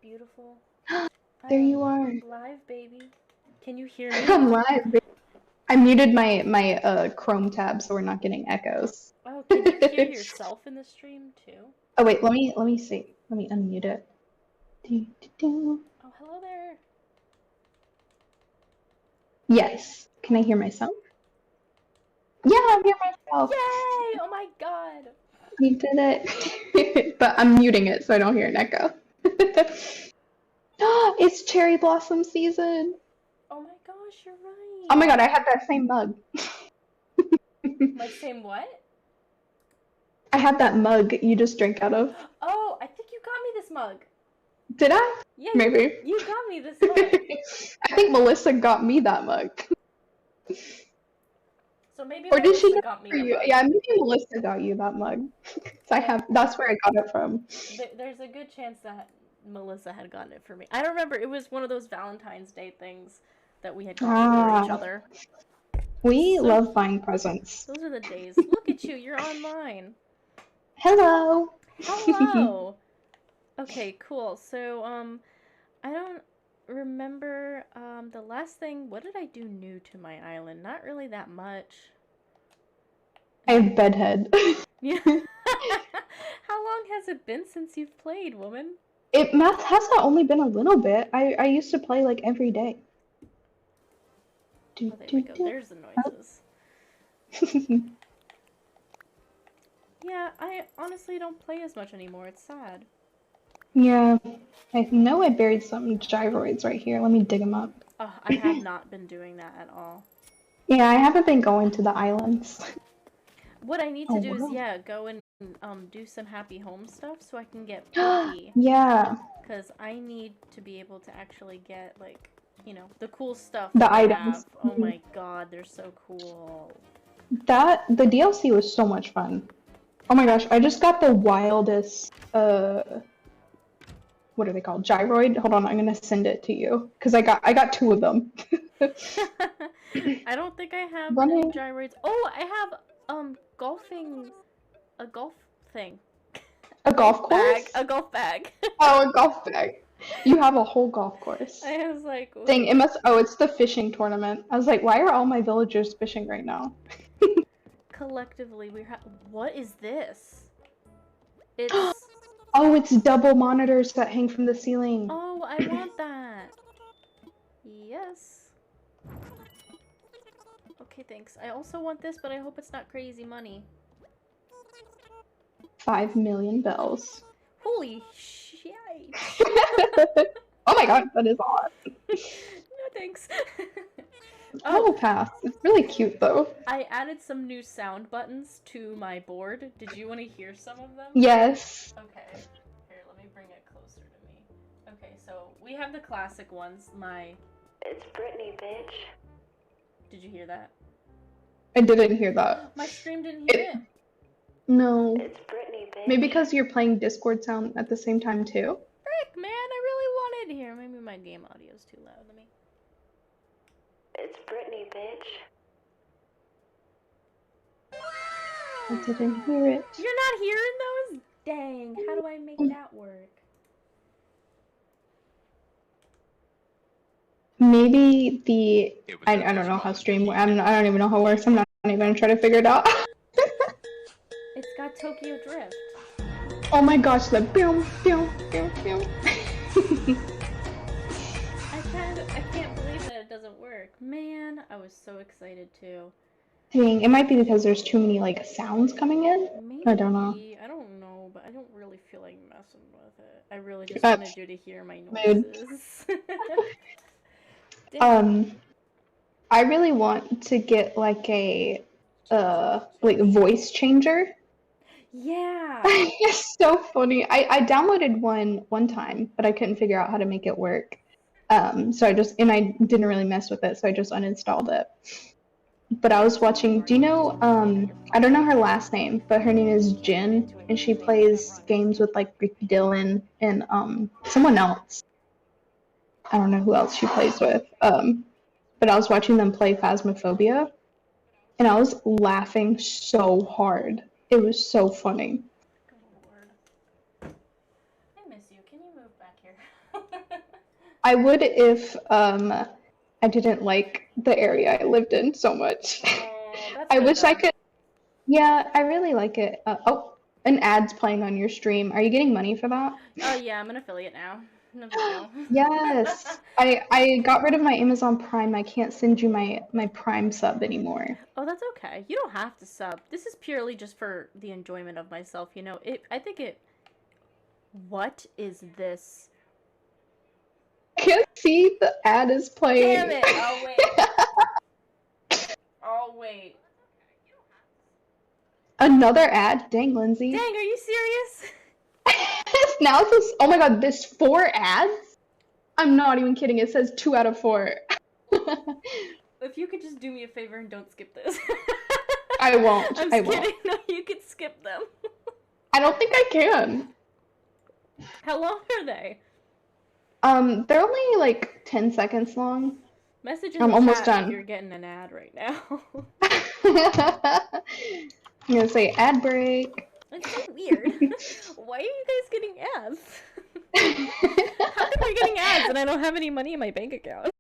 beautiful. I There you am are. live, baby. Can you hear me? I'm live. I muted my Chrome tab so we're not getting echoes. Oh, can you hear yourself in the stream too? Oh wait, let me see. Let me unmute it. Oh, hello there. Yes. Can I hear myself? Yeah, I hear myself. Yay! Oh my god. We did it. But I'm muting it so I don't hear an echo. It's cherry blossom season. Oh my gosh, you're right. Oh my god, I had that same mug. My same what? I had that mug you just drank out of. Oh, I think you got me this mug. Did I? Yeah, Maybe. you got me this mug. I think Melissa got me that mug. So maybe Or did she Melissa get got me it for the you? mug. Yeah, maybe Melissa got you that mug. That's where I got it from. There's a good chance that Melissa had gotten it for me. I don't remember. It was one of those Valentine's Day things that we had gotten for each other. We love buying presents. Those are the days. Look at you. You're online. Hello. Hello. Okay, cool. So, I don't remember, the last thing. What did I do new to my island? Not really that much. I have bedhead. Yeah. How long has it been since you've played, woman? It hasn't only been a little bit. I used to play like every day. Oh, there we go. There's the noises. Yeah, I honestly don't play as much anymore. It's sad. Yeah, I know I buried some gyroids right here. Let me dig them up. Oh, I have not been doing that at all. Yeah, I haven't been going to the islands. What I need to do is, yeah, go and do some happy home stuff so I can get Pokey. Yeah. Because I need to be able to actually get, like, you know, the cool stuff The that they items. have. Oh my god, they're so cool. The DLC was so much fun. Oh my gosh, I just got the wildest, what are they called? Gyroid? Hold on, I'm gonna send it to you. Because I got two of them. I don't think I have Running. any gyroids. Oh, I have, golfing, a golf thing. A golf course? A golf bag. Oh, a golf bag. You have a whole golf course. I was like, Dang, it must. Oh, it's the fishing tournament. I was like, why are all my villagers fishing right now? Collectively, what is this? It's. Oh, it's double monitors that hang from the ceiling. Oh, I want that. Yes. Okay, thanks. I also want this, but I hope it's not crazy money. 5 million bells. Holy shit. Oh my god, that is odd. No thanks. Oh, pass. It's really cute though. I added some new sound buttons to my board. Did you want to hear some of them? Yes. Okay. Here, let me bring it closer to me. Okay, so we have the classic ones. It's Brittany, bitch. Did you hear that? I didn't hear that. My stream didn't hear it. No. It's Brittany, bitch. Maybe because you're playing Discord sound at the same time too? Frick, man, I really wanted here. Maybe my game audio is too loud. Let me. It's Brittany, bitch. I didn't hear it. You're not hearing those? Dang, how do I make that work? Maybe I don't know how stream. I don't even know how it works. I'm not even gonna try to figure it out. It's got Tokyo Drift. Oh my gosh, the boom, boom, boom, boom. I can't believe that it doesn't work. Man, I was so excited too. Dang, it might be because there's too many like sounds coming in. Maybe. I don't know. I don't know, but I don't really feel like messing with it. I really just wanted you to hear my noises. I really want to get like a like voice changer. Yeah. It's so funny. I downloaded one time, but I couldn't figure out how to make it work. So I didn't really mess with it, so I just uninstalled it. But I was watching, do you know, I don't know her last name, but her name is Jin, and she plays games with like Rick Dillon and someone else. I don't know who else she plays with. But I was watching them play Phasmophobia, and I was laughing so hard. It was so funny. Good lord. I miss you. Can you move back here? I would if I didn't like the area I lived in so much. Oh, that's I good wish I though. could. Yeah, I really like it. Oh, an ad's playing on your stream. Are you getting money for that? Oh yeah, I'm an affiliate now. No big deal. Yes. I got rid of my Amazon Prime. I can't send you my Prime sub anymore. Oh, that's okay. You don't have to sub. This is purely just for the enjoyment of myself, you know. I think it. What is this? I can't see the ad is playing. Damn it! Oh wait. Oh wait. Another ad? Dang, Lindsay. Dang, are you serious? Now it says, oh my god, this 4 ads? I'm not even kidding. It says 2 out of 4. If you could just do me a favor and don't skip this. I won't. I'm I kidding. won't. No, you could skip them. I don't think I can. How long are they? They're only like 10 seconds long. Message in I'm the almost chat if done. you're getting an ad right now. I'm gonna say ad break. That's so weird. Why are you guys getting ads? How come you're getting ads and I don't have any money in my bank account?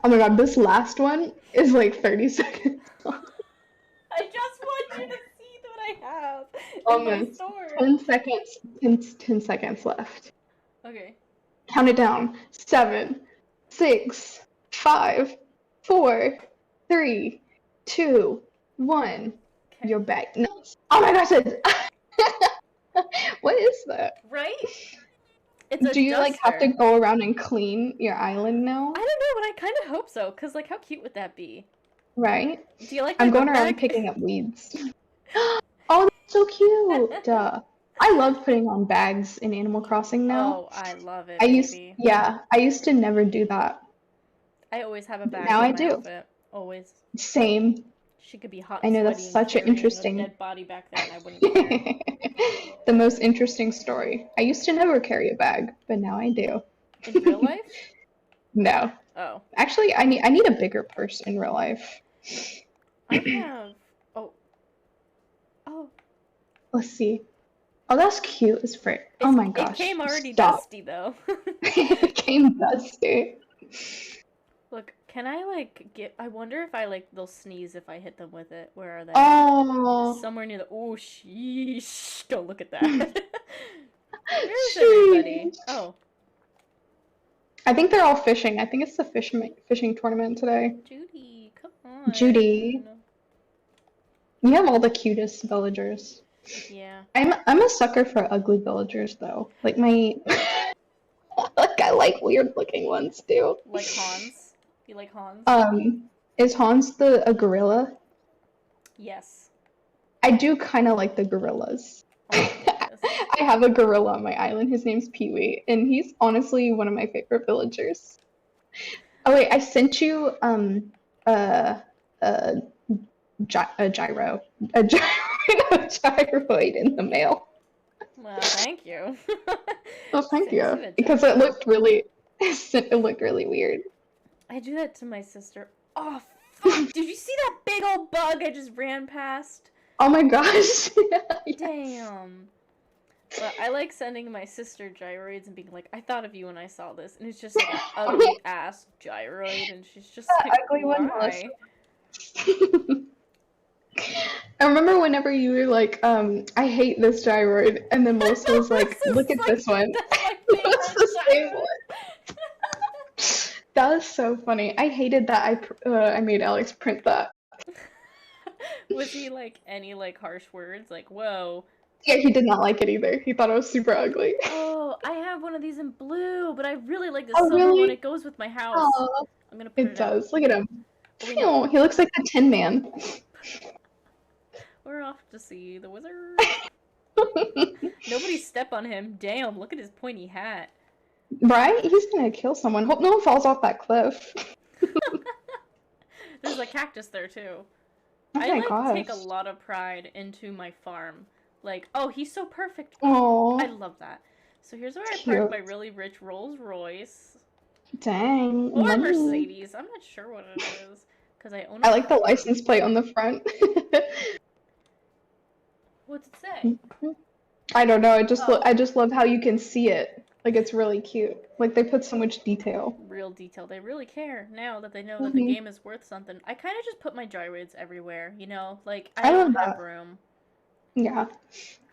Oh my god, this last one is like 30 seconds long. I just want you to see what I have in my Almost. store. 10 seconds. 10 seconds left. Okay. Count it down. 7, 6, 5, 4, 3, 2, 1. Okay. You're back. No. Oh my gosh! What is that? Right? It's a Do you like have to duster. go around and clean your island now? I don't know, but I kind of hope so. Cause like, how cute would that be? Right? Do you like my I'm going book around bag? picking up weeds. Oh, that's so cute. I love putting on bags in Animal Crossing now. Oh, I love it, I used baby. I used to never do that. I always have a bag Now with I my do. outfit. Always. She She could be hot I and know sweaty that's and such an carrying interesting a dead body back there, and I wouldn't care. the most interesting story. I used to never carry a bag, but now I do. In real life? No. Oh, Actually, I need a bigger purse in real life. I have. Oh, oh. Let's see. Oh, that's cute as frick. Oh my It gosh. came already Stop. dusty though. It came dusty. Look, can I like get? I wonder if I like they'll sneeze if I hit them with it. Where are they? Oh. Somewhere near the. Oh, sheesh! Don't look at that. Where is everybody? Sheesh. Oh, I think they're all fishing. I think it's the fishing tournament today. Judy, come on. Judy. You have all the cutest villagers. Yeah. I'm a sucker for ugly villagers though. Like my like I like weird looking ones too. Like Hans. You like Hans? Is Hans a gorilla? Yes. I do kind of like the gorillas. Oh my goodness. I have a gorilla on my island. His name's Pee-wee, and he's honestly one of my favorite villagers. Oh wait, I sent you a gyroid in the mail. Well, thank you. Oh, thank Send you. a Because gyro. it looked really weird. I do that to my sister. Oh, fuck. Did you see that big old bug I just ran past? Oh my gosh. Yes. Damn. But I like sending my sister gyroids and being like, I thought of you when I saw this. And it's just like an ugly ass gyroid. And she's just That like, ugly one, why? I remember whenever you were like, I hate this gyroid, and then Melissa was like, Melissa's look at like, this one. That's my That's the favorite same gyroid. one. That was so funny. I hated that I made Alex print that. Was he like any like harsh words? Like, whoa. Yeah, he did not like it either. He thought it was super ugly. Oh, I have one of these in blue, but I really like the Oh, silver one. really? It goes with my house. Oh, I'm gonna put it it out. does. Look at him. We know. Oh, he looks like the Tin Man. We're off to see the wizard. Nobody step on him. Damn, look at his pointy hat. Right? He's gonna kill someone. Hope no one falls off that cliff. There's a cactus there too. Oh I my like gosh. take a lot of pride into my farm. Like, oh, he's so perfect. Aw, I love that. So here's where I cute. park my really rich Rolls Royce dang. or money. Mercedes. I'm not sure what it is because I own. I like the license plate on the front. What's it say? I don't know. Oh. I just love how you can see it. Like it's really cute. Like they put so much detail. Real detail. They really care now that they know that the Hmm. game is worth something. I kind of just put my gyroids everywhere, you know? Like, I I love don't have that. room. Yeah.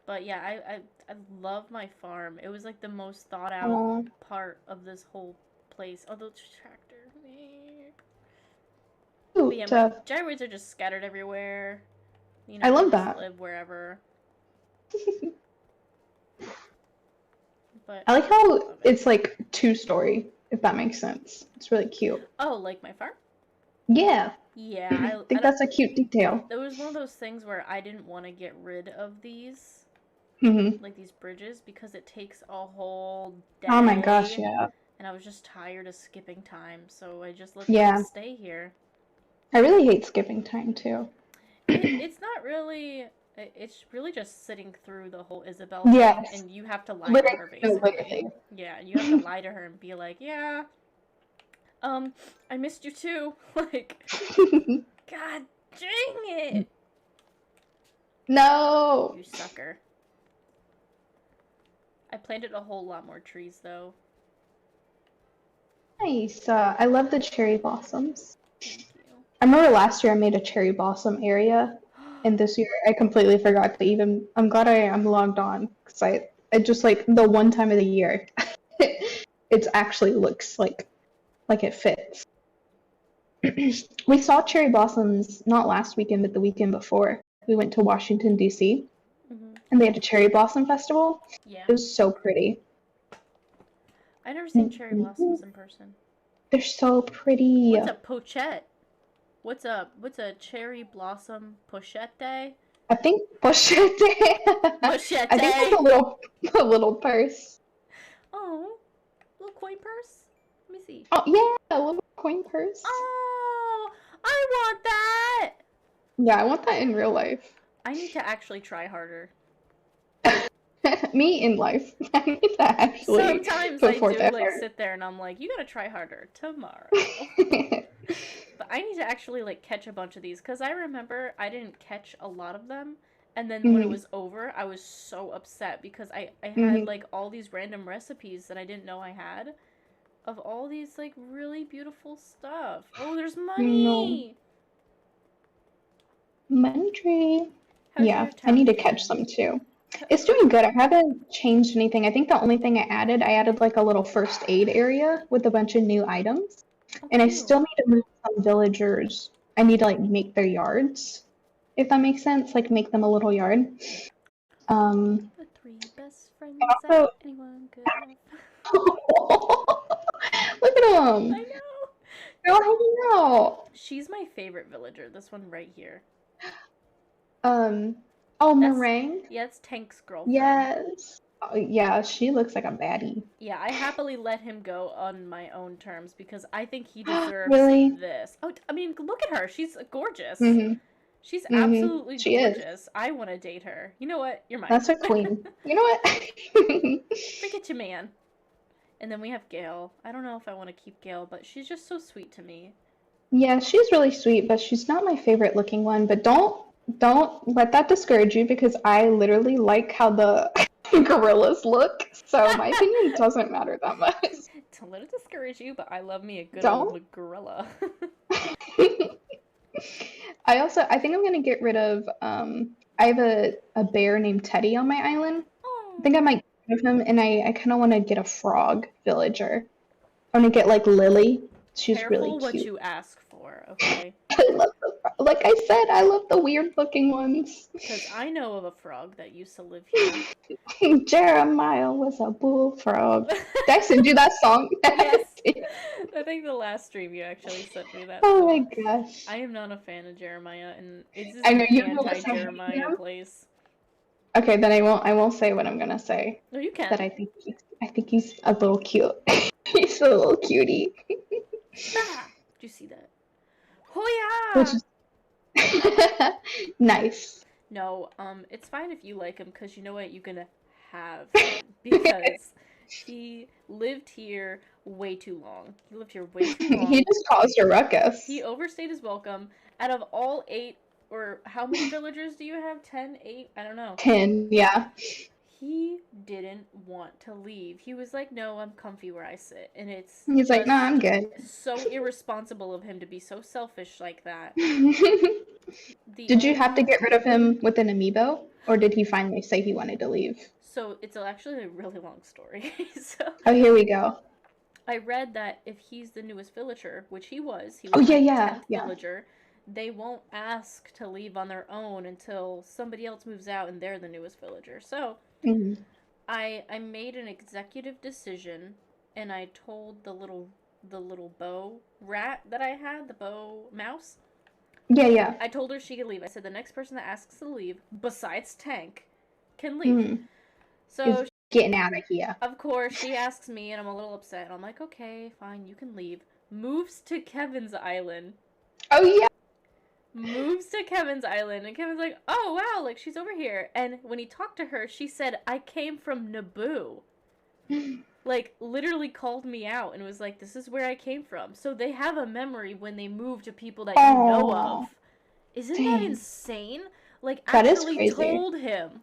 But yeah, I love my farm. It was like the most thought out Uh, part of this whole place. Oh, the tractor. But yeah, cute. my gyroids are just scattered everywhere. You I know, they love just that. live wherever. But I like I how love it. it's like two-story, if that makes sense. It's really cute. Oh, like my farm? Yeah. Yeah, I I think don't. that's a cute detail. It was one of those things where I didn't want to get rid of these, Hmm. like these bridges, because it takes a whole Oh my gosh, day, yeah. and I was just tired of skipping time, so I just let them Yeah. stay here. I really hate skipping time too. It's not really. It's really just sitting through the whole Isabel thing, Yes. and you have to lie to Literally, her no, basically. literally. Yeah, you have to lie to her and be like, yeah, I missed you too. Like, God dang it, No. you sucker. I planted a whole lot more trees though. Nice. I love the cherry blossoms. Thank you. I remember last year I made a cherry blossom area, and this year I completely forgot to even. I'm glad I'm logged on because I just like the one time of the year, it actually looks like it fits. We saw cherry blossoms not last weekend, but the weekend before. We went to Washington D.C. Hmm. and they had a cherry blossom festival. Yeah, It was so pretty. I never seen cherry blossoms in person. They're so pretty. What's a pochette? What's a cherry blossom pochette? I think pochette. Pochette. I think that's a little purse. Oh, little coin purse. Let me see. Oh yeah, a little coin purse. Oh, I want that. Yeah, I want that in real life. I need to actually try harder. Me in life. I need to actually Sometimes put I forth do like effort. sit there and I'm like, you gotta try harder tomorrow. But I need to actually like catch a bunch of these because I remember I didn't catch a lot of them, and then when it Mhm, was over, I was so upset because I had mhm. like all these random recipes that I didn't know I had of all these like really beautiful stuff. Oh, there's No, money. money tree. How's Yeah, your I need town to catch doing? some too. It's doing good. I haven't changed anything. I think the only thing I added like a little first aid area with a bunch of new items. Oh, And I cute. still need to move some villagers. I need to like make their yards, if that makes sense. Like make them a little yard. Um, The three best and friends that also, anyone could have. look at them. I know. They're all hanging out. She's my favorite villager. This one right here. Um, oh, That's Meringue. yeah, it's Tank's girlfriend. Yes. Oh, yeah, she looks like a baddie. Yeah, I happily let him go on my own terms because I think he deserves Really? this. Oh, I mean, look at her. She's gorgeous. Mhm. She's Mhm. absolutely She is. gorgeous. I want to date her. You know what? You're mine. That's a queen. You know what? Forget your man. And then we have Gail. I don't know if I want to keep Gail, but she's just so sweet to me. Yeah, she's really sweet, but she's not my favorite looking one. But don't let that discourage you because I literally like how the gorillas look. So my opinion doesn't matter that much. Don't let it discourage you, but I love me a good Don't. old gorilla. I think I'm gonna get rid of I have a bear named Teddy on my island. I think I Oh, might get rid of him and I kinda wanna get a frog villager. I'm gonna get like Lily. She's really careful what cute. you ask for, okay? I love like I said, I love the weird looking ones. Because I know of a frog that used to live here. Jeremiah was a bullfrog. Did I send you that song? Yes. I think the last stream you actually sent me that Oh my song. gosh. I am not a fan of Jeremiah, and it's just I know an you don't listen to anti-Jeremiah him. place. Okay, then I won't say what I'm gonna say. No, you That can. I think he's a little cute. He's a little cutie. Ah! Did you see that? Which Hoya! is nice. No, it's fine if you like him, because you know what? You can have him. Because he lived here way too long. He lived here way too He long. just caused a ruckus. He overstayed his welcome. Out of all 8, or how many villagers do you have? 10? 8? I don't know. 10, yeah. He didn't want to leave. He was like, "No, I'm comfy where I sit." And it's He's like, no, just I'm good. so irresponsible of him to be so selfish like that. The Did you have to only get rid of him with an amiibo, or did he finally say he wanted to leave? So it's actually a really long story. So Oh, here we go. I read that if he's the newest villager, which he was Oh, the yeah. 10th villager, they won't ask to leave on their own until somebody else moves out and they're the newest villager. So Mhm. I made an executive decision and I told the little bow rat that I had, the bow mouse. Yeah. I told her she could leave. I said the next person that asks to leave, besides Tank, can leave. Mm-hmm. So Is getting out of here. of course, she asks me, and I'm a little upset. And I'm like, okay, fine, you can leave. Moves to Kevin's island. Oh, yeah. Moves to Kevin's island. And Kevin's like, oh, wow, like, she's over here. And when he talked to her, she said, I came from Naboo. Like, literally called me out and was like, this is where I came from. So they have a memory when they move to people that you know Aw. of. Isn't that Dang. insane? Like, That is actually crazy. told him.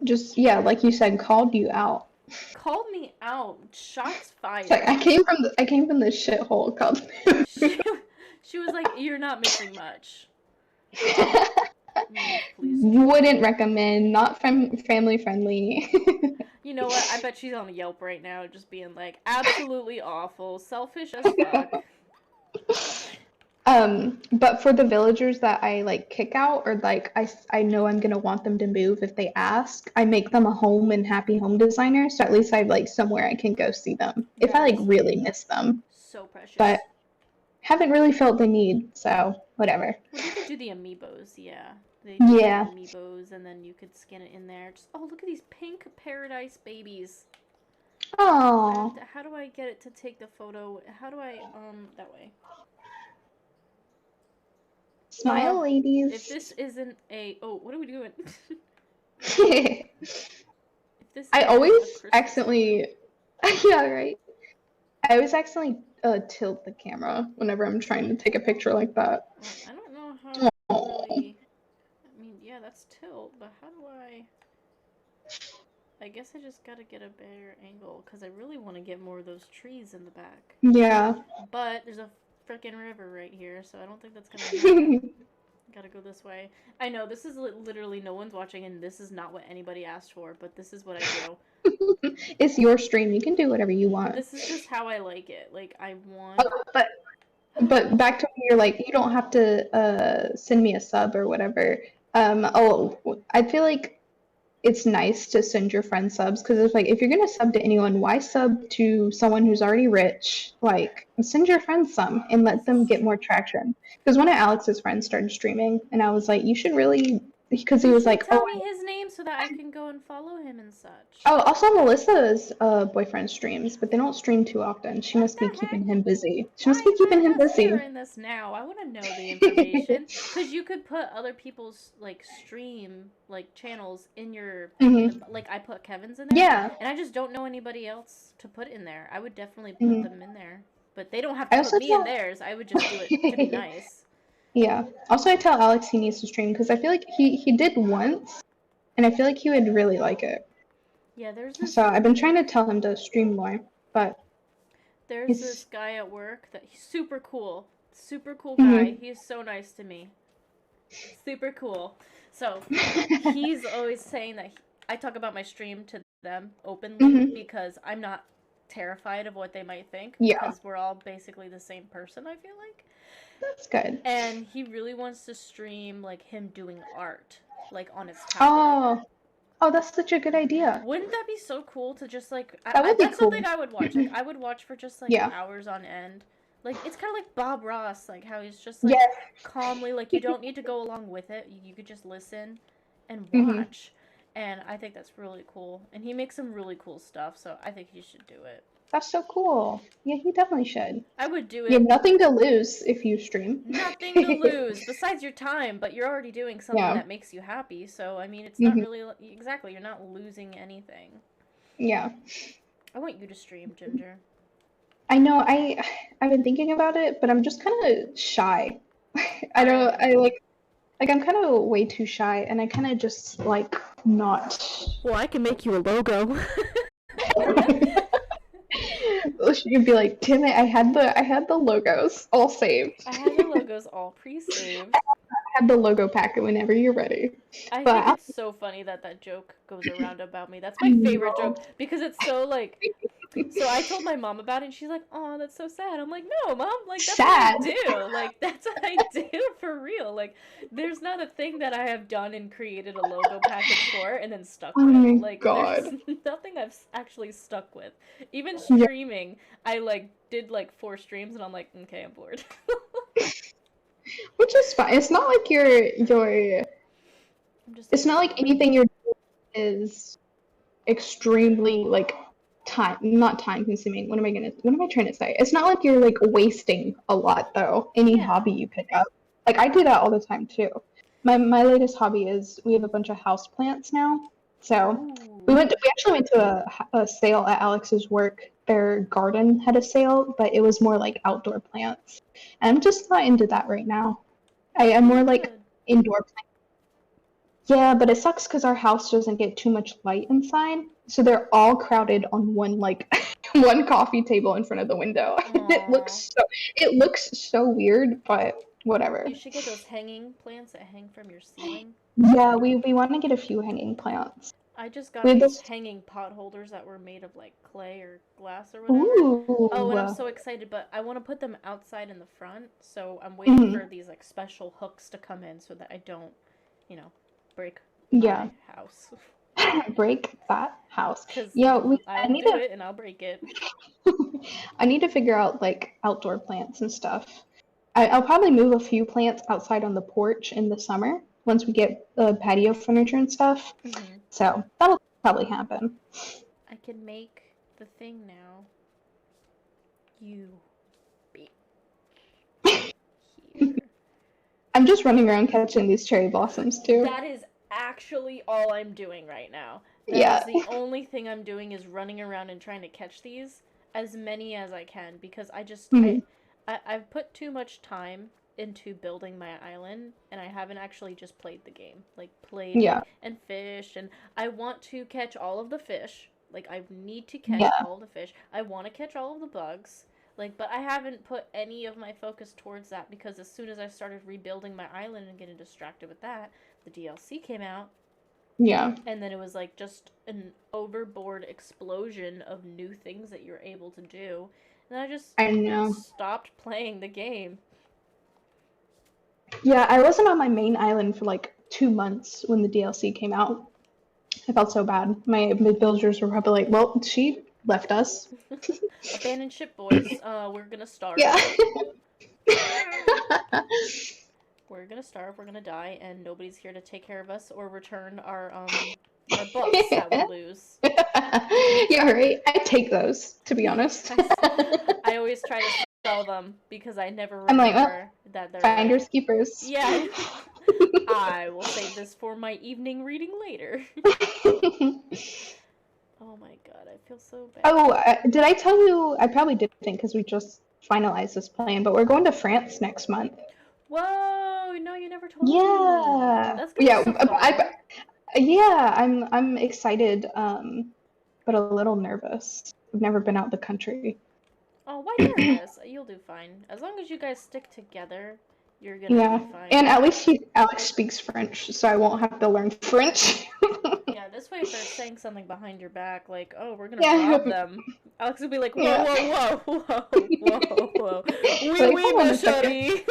Just, yeah, like you said, called you out. Called me out. Shots fired. It's like, I came from the shithole called She was like, you're not missing much. Please. Wouldn't recommend, not family friendly. You know what? I bet she's on Yelp right now just being like, absolutely awful, selfish as fuck. But for the villagers that I like kick out, or like I know I'm gonna want them to move if they ask, I make them a home and happy home designer, so at least I have like somewhere I can go see them if I like really miss them. So precious. But haven't really felt the need, so whatever. Well, you could do the amiibos, yeah. They Yeah. do amiibos, and then you could skin it in there. Just, oh, look at these pink paradise babies. Oh. How do I get it to take the photo? How do I, that way? Smile, ladies. If this isn't a, oh, what are we doing? I always accidentally, yeah, right. I always accidentally tilt the camera whenever I'm trying to take a picture like that. I don't know how Oh. really, I mean, yeah, that's tilt, but how do I guess I just gotta get a better angle, because I really want to get more of those trees in the back. Yeah. But there's a freaking river right here, so I don't think that's gonna happen. Gotta go this way. I know, this is literally no one's watching, and this is not what anybody asked for, but this is what I do. It's your stream. You can do whatever you want. This is just how I like it. Like, I want... Oh, but back to when you're like, you don't have to send me a sub or whatever. I feel like it's nice to send your friends subs, because it's like, if you're gonna sub to anyone, why sub to someone who's already rich? Like, send your friends some and let them get more traction. Because one of Alex's friends started streaming, and I was like, you should really, because he was like, tell me his name so that I can go and follow him and such. Oh, also Melissa's boyfriend streams, but they don't stream too often. She must be keeping him busy. She must be keeping him busy. In this now, I want to know the information, because you could put other people's like stream like channels in your like I put Kevin's in there. Yeah. And I just don't know anybody else to put in there. I would definitely put them in there, but they don't have to put me in theirs. I would just do it to be nice. Yeah. Also, I tell Alex he needs to stream, because I feel like he did once, and I feel like he would really like it. Yeah, there's this... So I've been trying to tell him to stream more, but there's this guy at work that he's super cool guy. He's so nice to me. Super cool. So he's always saying that I talk about my stream to them openly because I'm not terrified of what they might think. Yeah. Because we're all basically the same person, I feel like. That's good. And he really wants to stream like him doing art, like on his tablet. Oh, that's such a good idea. Wouldn't that be so cool to just like... That's something I would watch. Like, I would watch for just like hours on end. Like, it's kind of like Bob Ross, like how he's just like calmly, like you don't need to go along with it. You could just listen and watch. And I think that's really cool. And he makes some really cool stuff, so I think he should do it. That's so cool. Yeah, he definitely should. I would do it. You have nothing to lose if you stream. Nothing to lose besides your time, but you're already doing something that makes you happy. So, I mean, it's not really... Exactly, you're not losing anything. Yeah. I want you to stream, Ginger. I know, I've been thinking about it, but I'm just kind of shy. I Like I'm kind of way too shy, and I kind of just like not. Well, I can make you a logo. You'd be like, damn it! I had the logos all saved. I have the logos all pre-saved. I had the logo packet whenever you're ready. I But think it's so funny that that joke goes around about me. That's my favorite joke because it's so like. So I told my mom about it, and she's like, "Oh, that's so sad." I'm like, "No, mom, like that's Sad. what I do. Like that's what I do for real. Like there's not a thing that I have done and created a logo package for and then stuck Oh with. my Like God. there's nothing I've actually stuck with. Even Yeah. streaming, I like did like 4 streams, and I'm like, okay, I'm bored. Which is fine. It's not like I'm just it's not like anything you're doing is extremely like not time consuming. What am I trying to say? It's not like you're like wasting a lot though, any Yeah. hobby you pick up. Like I do that all the time too. My latest hobby is we have a bunch of house plants now. So we actually went to a sale at Alex's work. Their garden had a sale, but it was more like outdoor plants. And I'm just not into that right now. I am more like Good. indoor plants. Yeah, but it sucks because our house doesn't get too much light inside, so they're all crowded on one like one coffee table in front of the window. It looks so weird, but whatever. You should get those hanging plants that hang from your ceiling. Yeah, we want to get a few hanging plants. I just got We had these this. hanging pot holders that were made of like clay or glass or whatever. Ooh. Oh, and I'm so excited, but I want to put them outside in the front, so I'm waiting Mhm. for these like special hooks to come in so that I don't, break Yeah, my house. break that house. Because Yeah, I'll need do to it and I'll break it. I need to figure out like outdoor plants and stuff. I'll probably move a few plants outside on the porch in the summer once we get patio furniture and stuff. Hmm So that'll probably happen. I can make the thing now. You be here. I'm just running around catching these cherry blossoms too. That is actually all I'm doing right now. That Yeah. is the only thing I'm doing is running around and trying to catch these, as many as I can, because Mhm. I've put too much time into building my island, and I haven't actually just played the game. Like, played Yeah. and fished, and I want to catch all of the fish. Like, I need to catch Yeah. all the fish. I want to catch all of the bugs. Like, but I haven't put any of my focus towards that because as soon as I started rebuilding my island and getting distracted with that, the DLC came out, Yeah. and then it was like just an overboard explosion of new things that you're able to do. And I just I know. stopped playing the game. Yeah, I wasn't on my main island for like 2 months when the DLC came out. I felt so bad. My villagers were probably like, well, she left us. Abandoned ship, boys. We're gonna starve. Yeah. We're gonna starve. We're gonna die, and nobody's here to take care of us or return our books that we lose. Yeah, right. I take those, to be honest. I always try to sell them because I never I'm like, remember that they're Finders keepers. Yeah. I will save this for my evening reading later. Oh my god, I feel so bad. Oh, did I tell you? I probably didn't because we just finalized this plan, but we're going to France next month. Whoa, no, you never told me. Yeah. That's gonna Yeah, be so fun. yeah, I'm excited, but a little nervous. I've never been out the country. Oh, why nervous? You'll do fine. As long as you guys stick together, you're gonna Yeah, be fine. and at least Alex speaks French, so I won't have to learn French. Yeah, this way if they're saying something behind your back, like, oh, we're gonna Yeah. rob them, Alex will be like, whoa, Yeah. whoa, whoa, whoa, whoa, whoa. Oui, Like, oui, hold on ma a second. chérie.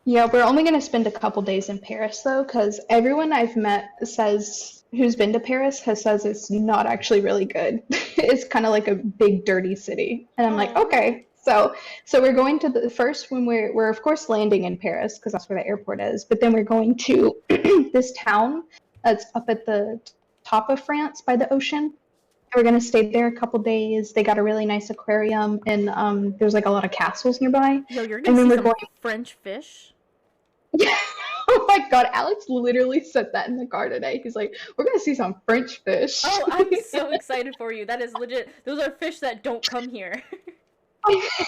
Yeah, we're only going to spend a couple days in Paris though, because everyone I've met says who's been to Paris says it's not actually really good. It's kind of like a big dirty city, and I'm like, Aw. okay. So we're going to the first when we're of course landing in Paris because that's where the airport is, but then we're going to this town that's up at the top of France by the ocean. We're gonna stay there a couple days. They got a really nice aquarium, and there's like a lot of castles nearby. Yo, you're And gonna then see we're some going. French fish? Yeah. Oh my God, Alex literally said that in the car today. He's like, "We're gonna see some French fish." Oh, I'm so excited for you. That is legit. Those are fish that don't come here.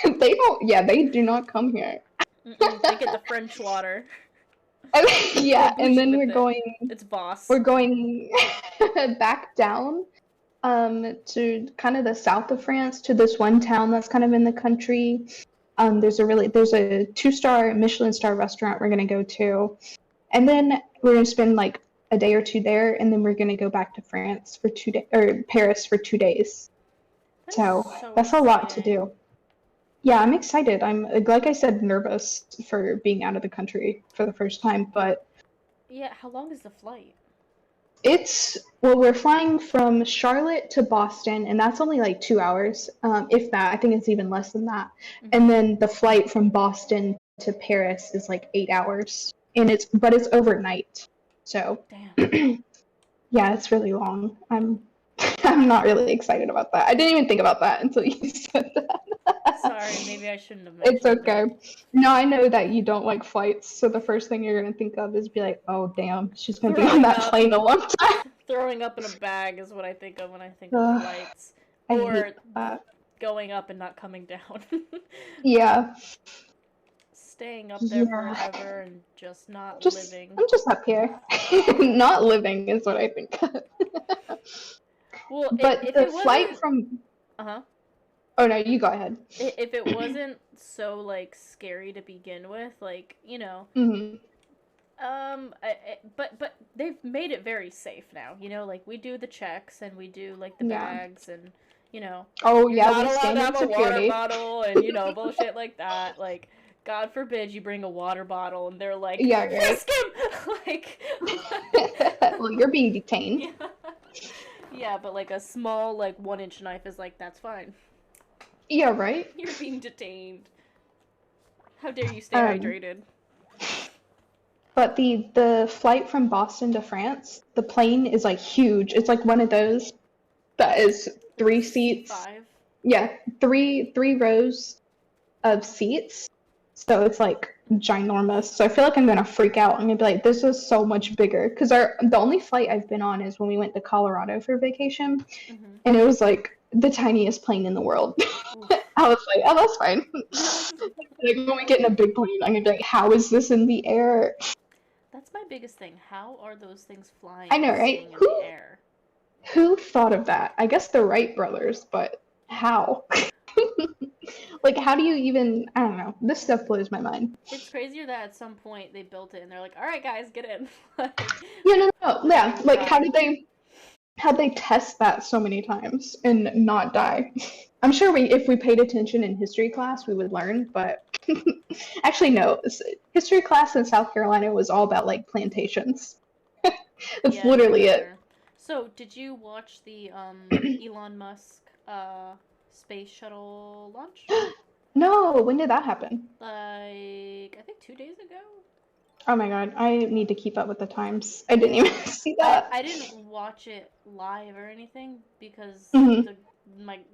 They don't. Yeah, they do not come here. They get the French water. Yeah, They're and then bougie with it. It's boss. we're going back down to kind of the south of France to this one town that's kind of in the country. There's a 2-star Michelin star restaurant we're gonna go to, and then we're gonna spend like a day or two there, and then we're gonna go back to France for 2 days or Paris for 2 days. That's So so that's a lot to exciting. do. Yeah, I'm excited. I'm like I said, nervous for being out of the country for the first time, but Yeah, how long is the flight? we're flying from Charlotte to Boston, and that's only like 2 hours, if that. I think it's even less than that. And then the flight from Boston to Paris is like 8 hours, and it's overnight. So Damn. yeah, it's really long. I'm not really excited about that. I didn't even think about that until you said that. Sorry, maybe I shouldn't have mentioned It's okay. it. No, I know that you don't like flights, so the first thing you're gonna think of is be like, oh damn, she's gonna be on Throwing that up. plane a long time. Throwing up in a bag is what I think of when I think of Ugh, flights. I Or hate that. going up and not coming down. Yeah, Staying up there yeah. forever and just not Just living. I'm just up here. Not living is what I think of. Well, But if the it flight wasn't, from uh-huh. oh no, you go ahead. If it wasn't so like scary to begin with, like, you know, Hmm. but they've made it very safe now. You know, like we do the checks and we do like the Yeah. bags and you know, Oh you're yeah, not we allowed stand to in have a water security. bottle and you know bullshit like that. Like, God forbid you bring a water bottle and they're like, Yeah, right. frisk him, like, Well, you're being detained. yeah, yeah, but like a small like 1-inch knife is like that's fine. Yeah, right. You're being detained. How dare you stay Um, hydrated? but the flight from Boston to France, the plane is like huge. It's like one of those that is Like 3 seats. C5. Yeah, three rows of seats. So it's like ginormous. So I feel like I'm gonna freak out. I'm gonna be like, this is so much bigger. Because the only flight I've been on is when we went to Colorado for vacation, Mm-hmm. and it was like the tiniest plane in the world. Oof. I was like, oh, that's fine. Like when we get in a big plane, I'm gonna be like, how is this in the air? That's my biggest thing. How are those things flying I know, and right? staying in the air? Who thought of that? I guess the Wright brothers, but how? Like, how do you even? I don't know. This stuff blows my mind. It's crazier that at some point they built it and they're like, all right, guys, get in. Like, Yeah, no. Yeah, letting like fly. how'd they test that so many times and not die? I'm sure if we paid attention in history class, we would learn, but actually, no. History class in South Carolina was all about like plantations. That's Yeah, I literally it. remember. So, did you watch the Elon Musk space shuttle launch? No, when did that happen? Like, I think 2 days ago. Oh my god, I need to keep up with the times. I didn't even see that. I didn't watch it live or anything because Mhm.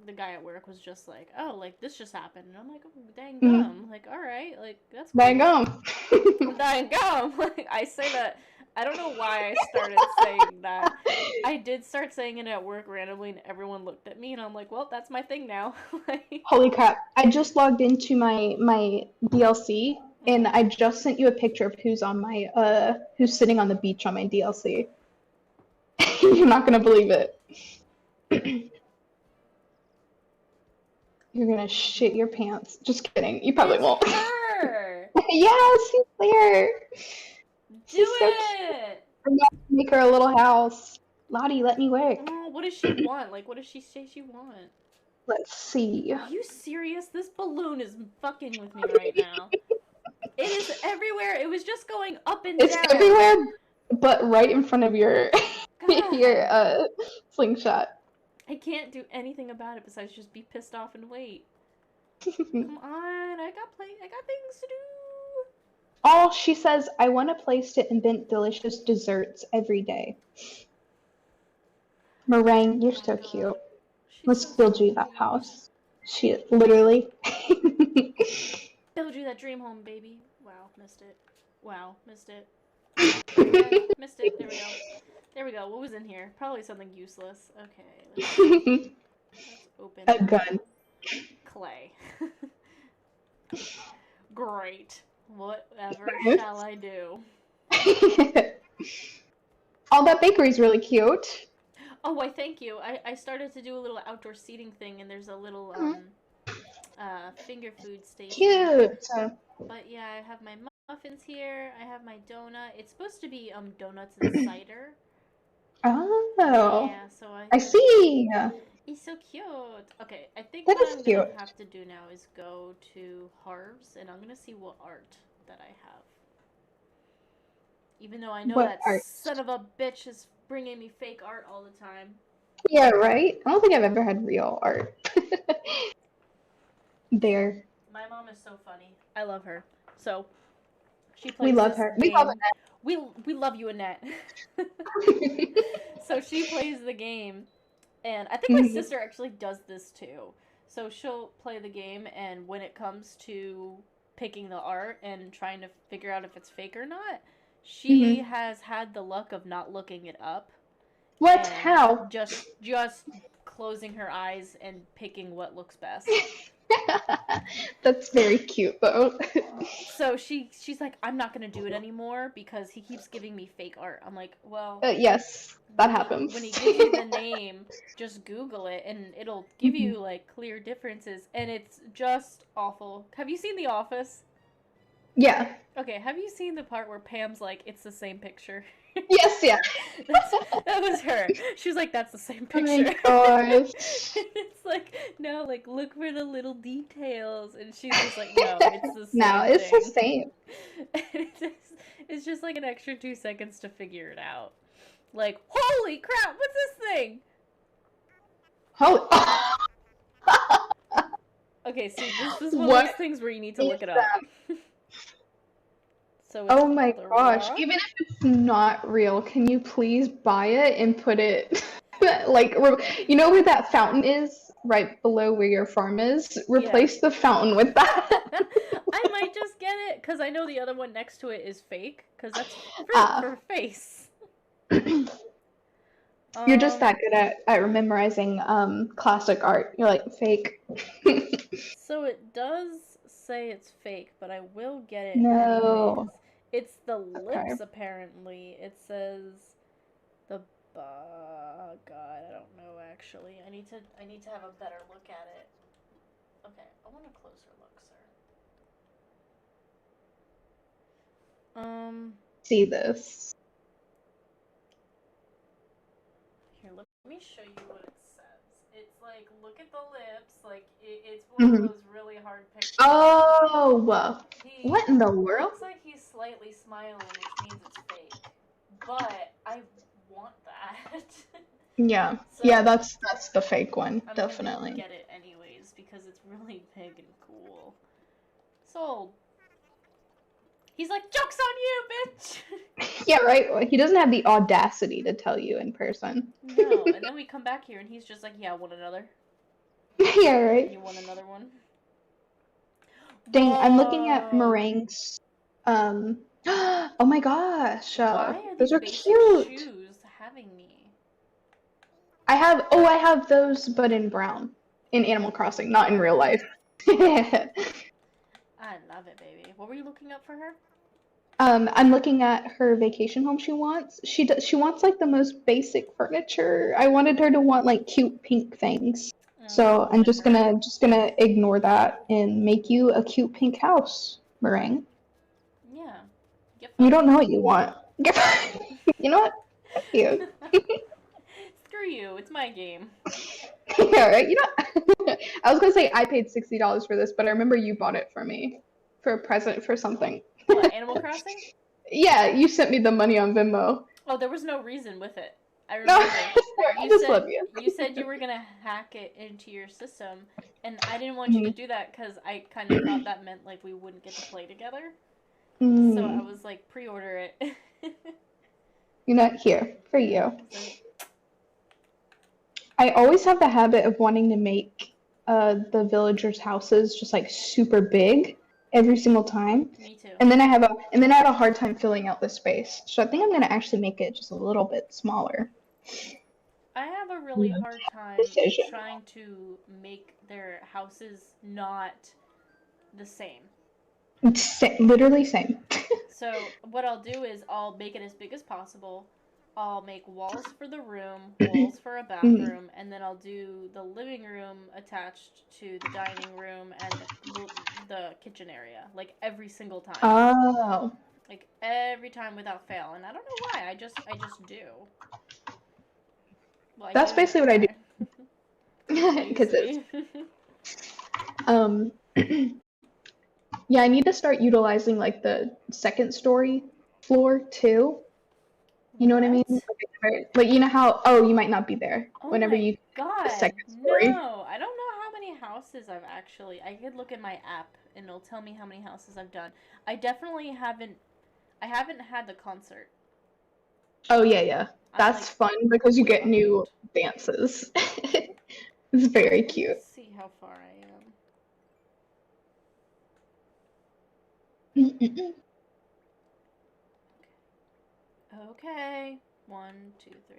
the guy at work was just like, oh, like this just happened, and I'm like, oh, dang Mhm. gum, like all right, like that's cool. Dang gum. Dang gum. Like I say that. I don't know why I started saying that. I did start saying it at work randomly, and everyone looked at me, and I'm like, well, that's my thing now. Like, Holy crap. I just logged into my DLC and I just sent you a picture of who's sitting on the beach on my DLC. You're not gonna believe it. You're gonna shit your pants. Just kidding. You probably it's won't. her. Yes, she's there. Do She's so cute. it. I'm gonna make her a little house. Lottie, let me work. Oh, what does she want? Like, what does she say she wants? Let's see. Are you serious? This balloon is fucking with me right now. It is everywhere. It was just going up and It's down. everywhere, but right in front of your God. your slingshot. I can't do anything about it besides just be pissed off and wait. Come on, I got things to do. Oh, she says, I want a place to invent delicious desserts every day. Meringue, you're Oh my so God. cute. She's Let's so build you that sweet. house. She literally. Build you that dream home, baby. Wow, missed it. Wow, missed it. Okay, missed it. There we go. There we go. What was in here? Probably something useless. Okay, let's open A gun. clay. Great. Whatever Nice. shall I do? Oh, that bakery's really cute. Oh, why thank you. I started to do a little outdoor seating thing, and there's a little finger food station. Cute. But yeah, I have my muffins here. I have my donut. It's supposed to be donuts and cider. Oh, Yeah, so I see. It's so cute. Okay, I think That what is I'm gonna cute. have to do now is go to Harv's, and I'm gonna see what art that I have. Even though I know What that art? son of a bitch is bringing me fake art all the time. Yeah, right? I don't think I've ever had real art. There. My mom is so funny. I love her. So she We plays love this her. We love game. We love you, Annette. it. So she plays the game, and I think my Mhm. sister actually does this too. So she'll play the game, and when it comes to picking the art and trying to figure out if it's fake or not, she Mhm. has had the luck of not looking it up What? and How? just closing her eyes and picking what looks best. That's very cute, though. So she's like, I'm not gonna do it anymore because he keeps giving me fake art. I'm like, well, Yes, that happens. when he gives you the name, just Google it and it'll give Mhm. you like clear differences, and it's just awful. Have you seen The Office? Yeah. Okay, have you seen the part where Pam's like, it's the same picture? Yes, yeah. That was her. She was like, that's the same Oh my picture. gosh. It's like, no, like, look for the little details. And she's just like, no, it's the No, same it's the thing. same. It's just like an extra 2 seconds to figure it out. Like, holy crap, what's this thing? Holy. Okay, see, this is one of What those things where you need to is look it up. that? So it's Oh my called a gosh. rock. Even if it's not real, can you please buy it and put it like you know where that fountain is right below where your farm is? Replace the fountain with that. I might just get it because I know the other one next to it is fake because that's fruit Ah. for face. You're just that good at memorizing classic art. You're like fake. So it does say it's fake, but I will get it anyways. No. It's the Okay. lips apparently. It says the God, I don't know actually. I need to have a better look at it. Okay, I want a closer look, sir. See this. Here, let me show you what it says. It's like, look at the lips. Like, it's one of those really hard pictures. Oh, He what in the world? looks like he's slightly smiling, which means it's fake. But I want that. Yeah. So Yeah, that's the fake one, I'm definitely. gonna get it anyways because it's really big and cool. Sold. He's like, joke's on you, bitch! Yeah, right. He doesn't have the audacity to tell you in person. No, and then we come back here and he's just like, yeah, want another? Yeah, right. You want another one? Dang, I'm looking at Whoa. meringues. Oh my gosh. Why are Those these are basic cute. shoes having me? I have those, but in brown. In Animal Crossing, not in real life. I love it, baby. What were you looking up for her? I'm looking at her vacation home she wants. She wants like the most basic furniture. I wanted her to want like cute pink things. So I'm just gonna ignore that and make you a cute pink house, Meringue. Yeah. You don't know what you want. You know what? Fuck you. Screw you. It's my game. Yeah, right. You know, I was gonna say I paid $60 for this, but I remember you bought it for me for a present for something. What, Animal Crossing? Yeah, you sent me the money on Venmo. Oh, there was no reason with it. I No, remember. I just love you. You said you were gonna hack it into your system, and I didn't want you to do that because I kind of thought that meant like we wouldn't get to play together. So I was like, pre-order it. You're not here for you. I always have the habit of wanting to make the villagers' houses just like super big every single time. Me too. And then I have a hard time filling out the space. So I think I'm gonna actually make it just a little bit smaller. I have a really hard time trying to make their houses not the same. Literally same. So what I'll do is I'll make it as big as possible. I'll make walls for the room, walls for a bathroom, and then I'll do the living room attached to the dining room and the kitchen area, like every single time. Oh. Like every time without fail, and I don't know why. I just do. Well, That's basically what I do. Because Lazy. yeah, I need to start utilizing like the second story floor too. You know what I mean? Like you know how you might not be there Oh whenever my you God, the second story. no! I don't know how many houses I've actually. I could look at my app and it'll tell me how many houses I've done. I definitely haven't. I haven't had the concert. Oh yeah. That's like, fun because you get new behind. dances. It's very cute. Let's see how far I am. Okay. 1, 2, 3,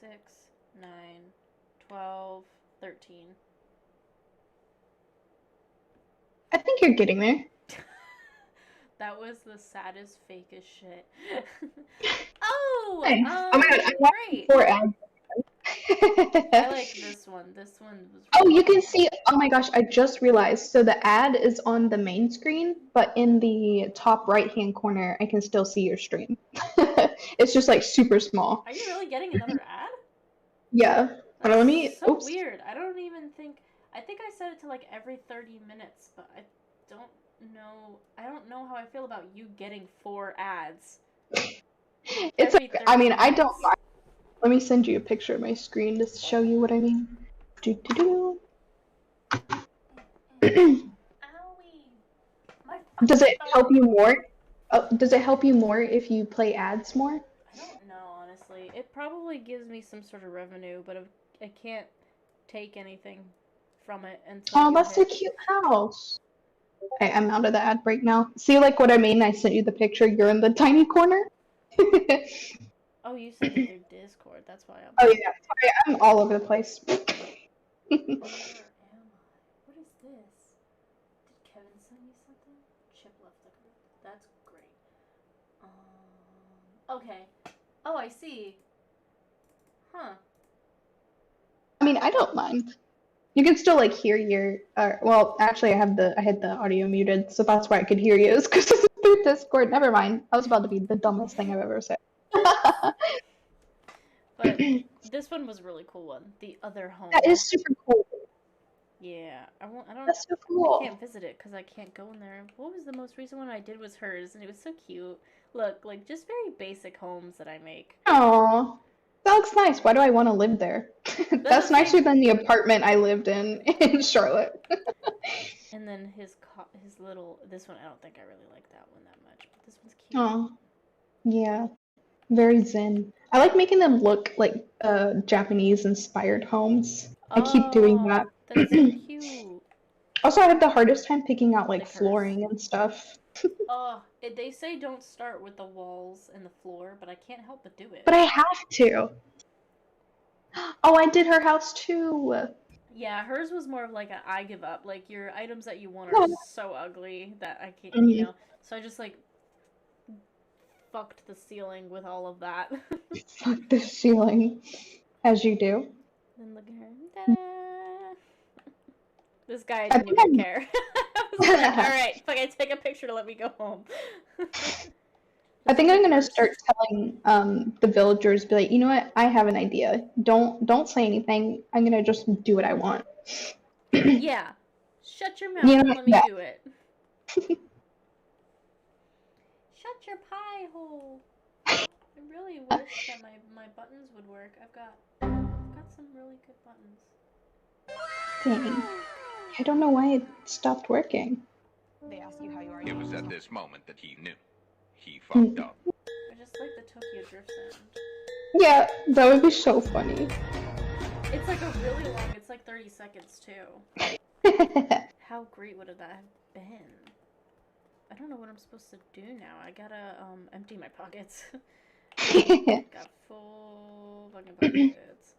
6, 9, 12, 13. I think you're getting there. That was the saddest, fakest shit. Oh! Nice. Oh my god, I'm Great! 4 ads. I like this one. This one was Oh, really you can cool. see, oh my gosh, I just realized. So the ad is on the main screen, but in the top right-hand corner, I can still see your stream. It's just like super small. Are you really getting another ad? Yeah. Hold on, let me, So oops. weird. I don't even think. I think I set it to like every 30 minutes, but I don't know. I don't know how I feel about you getting 4 ads. It's every like, I mean, 30 I don't minutes. mind. Let me send you a picture of my screen to show you what I mean. Owie. Does it help you more? Does it help you more if you play ads more? I don't know, honestly. It probably gives me some sort of revenue, but I can't take anything from it until Oh, you that's a hit. cute house. Okay, I'm out of the ad break now. See, like what I mean? I sent you the picture. You're in the tiny corner. Oh, you sent it through Discord. That's why I'm. Oh yeah, sorry, I'm all over the place. Where am I? What is this? Did Kevin send me something? Chip left the group. That's great. Okay. Oh, I see. Huh. I mean, I don't mind. You can still like hear your. Well, actually, I had the audio muted, so that's why I could hear you. It's because it's through Discord. Never mind. I was about to be the dumbest thing I've ever said. But this one was a really cool one. The other home. That is super cool. Yeah, I don't. That's so cool. I can't visit it because I can't go in there. What was the most recent one I did was hers, and it was so cute. Look, like just very basic homes that I make. Aw, that looks nice. Why do I want to live there? That's nicer than the apartment I lived in Charlotte. And then his little. This one I don't think I really like that one that much, but this one's cute. Oh, yeah, very zen. I like making them look like Japanese inspired homes. I keep doing that. That's so cute. Also, I have the hardest time picking out like Like hers. flooring and stuff. They say don't start with the walls and the floor, but I can't help but do it. But I have to. Oh, I did her house too. Yeah, hers was more of like a I give up. Like your items that you want are so ugly that I can't, you know. So I just like fucked the ceiling with all of that. Fuck the ceiling, as you do. Then look at her. Ta-da! This guy didn't even care. I was like, all right, fucking take a picture to let me go home. I think I'm gonna start telling the villagers, be like, you know what? I have an idea. Don't say anything. I'm gonna just do what I want. Yeah, shut your mouth and let me do it. Shut your pie hole. I really wish that my buttons would work. I've got some really good buttons. Dang. I don't know why it stopped working. They ask you how you are. It was at this moment that he knew. He fucked up. I just like the Tokyo Drift sound. Yeah, that would be so funny. It's like a really long, it's like 30 seconds too. How great would that have been? I don't know what I'm supposed to do now. I gotta empty my pockets. Got full fucking pockets.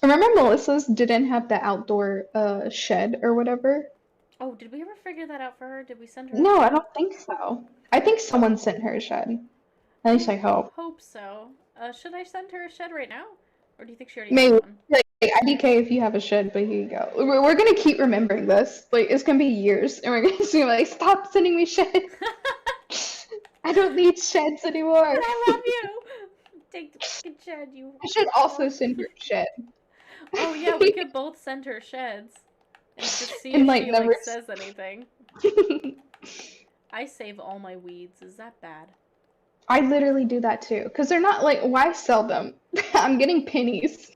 Remember Melissa's didn't have the outdoor shed or whatever? Oh, did we ever figure that out for her? Did we send her? No, I don't think so. I think someone sent her a shed. At least I hope. Hope so. Should I send her a shed right now, or do you think she already Maybe. has one? Like, IDK if you have a shed, but here you go. We're gonna keep remembering this. Like, it's gonna be years, and we're gonna be like, stop sending me sheds. I don't need sheds anymore. But I love you. Take the fucking shed, you. I should also send her a shed. Oh yeah, we could both send her sheds and just see And, if like, she never says anything. I save all my weeds. Is that bad? I literally do that too, because they're not like, why sell them? I'm getting pennies.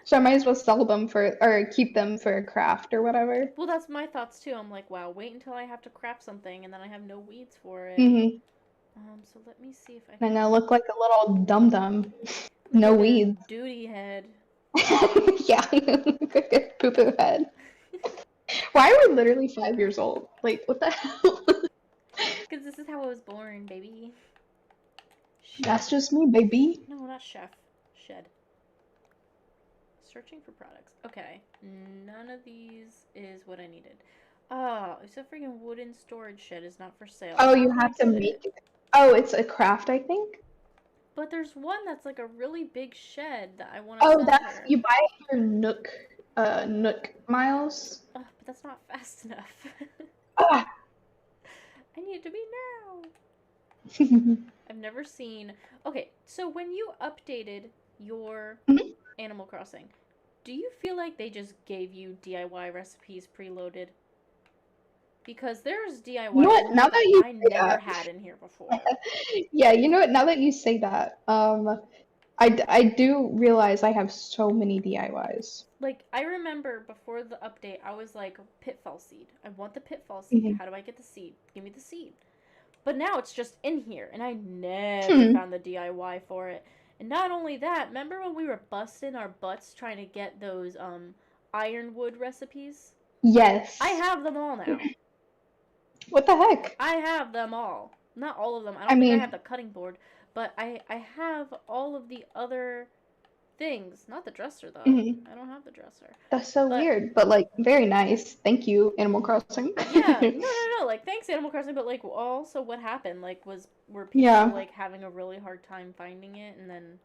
So I might as well sell them for, or keep them for a craft or whatever. Well, that's my thoughts too. I'm like, wow, wait until I have to craft something and then I have no weeds for it. Hmm. So let me see if I can. And I look like a little dum-dum. Look No at this weeds. Duty head. Yeah, poo-poo head. Why are we literally 5 years old? Like, what the hell? Because this is how I was born, baby. That's just me, baby. No, not chef. Shed. Searching for products. Okay. None of these is what I needed. Oh, it's a freaking wooden storage shed is not for sale. Oh, How you can I have to put make it? it. Oh, it's a craft, I think. But there's one that's like a really big shed that I want to Oh, send that's her. you buy it for Nook miles. Ugh, but that's not fast enough. Ah. I need it to be now. I've never seen. Okay, so when you updated your Mhm. Animal Crossing, do you feel like they just gave you DIY recipes preloaded? Because there's DIY You know what? in Now here that you I say never that, had in here before. yeah, you know what? Now that you say that, I do realize I have so many DIYs. Like, I remember before the update, I was like, pitfall seed. I want the pitfall seed. Mhm. How do I get the seed? Give me the seed. But now it's just in here, and I never Hmm. found the DIY for it. And not only that, remember when we were busting our butts trying to get those ironwood recipes? Yes. I have them all now. What the heck? I have them all. Not all of them. I I don't think I mean- have the cutting board, but I have all of the other things. Not the dresser though. Mhm. I don't have the dresser. That's so But- weird, but like very nice. Thank you, Animal Crossing. Yeah, no. Like, thanks, Animal Crossing. But like, also, what happened? Like, were people Yeah. like having a really hard time finding it, and then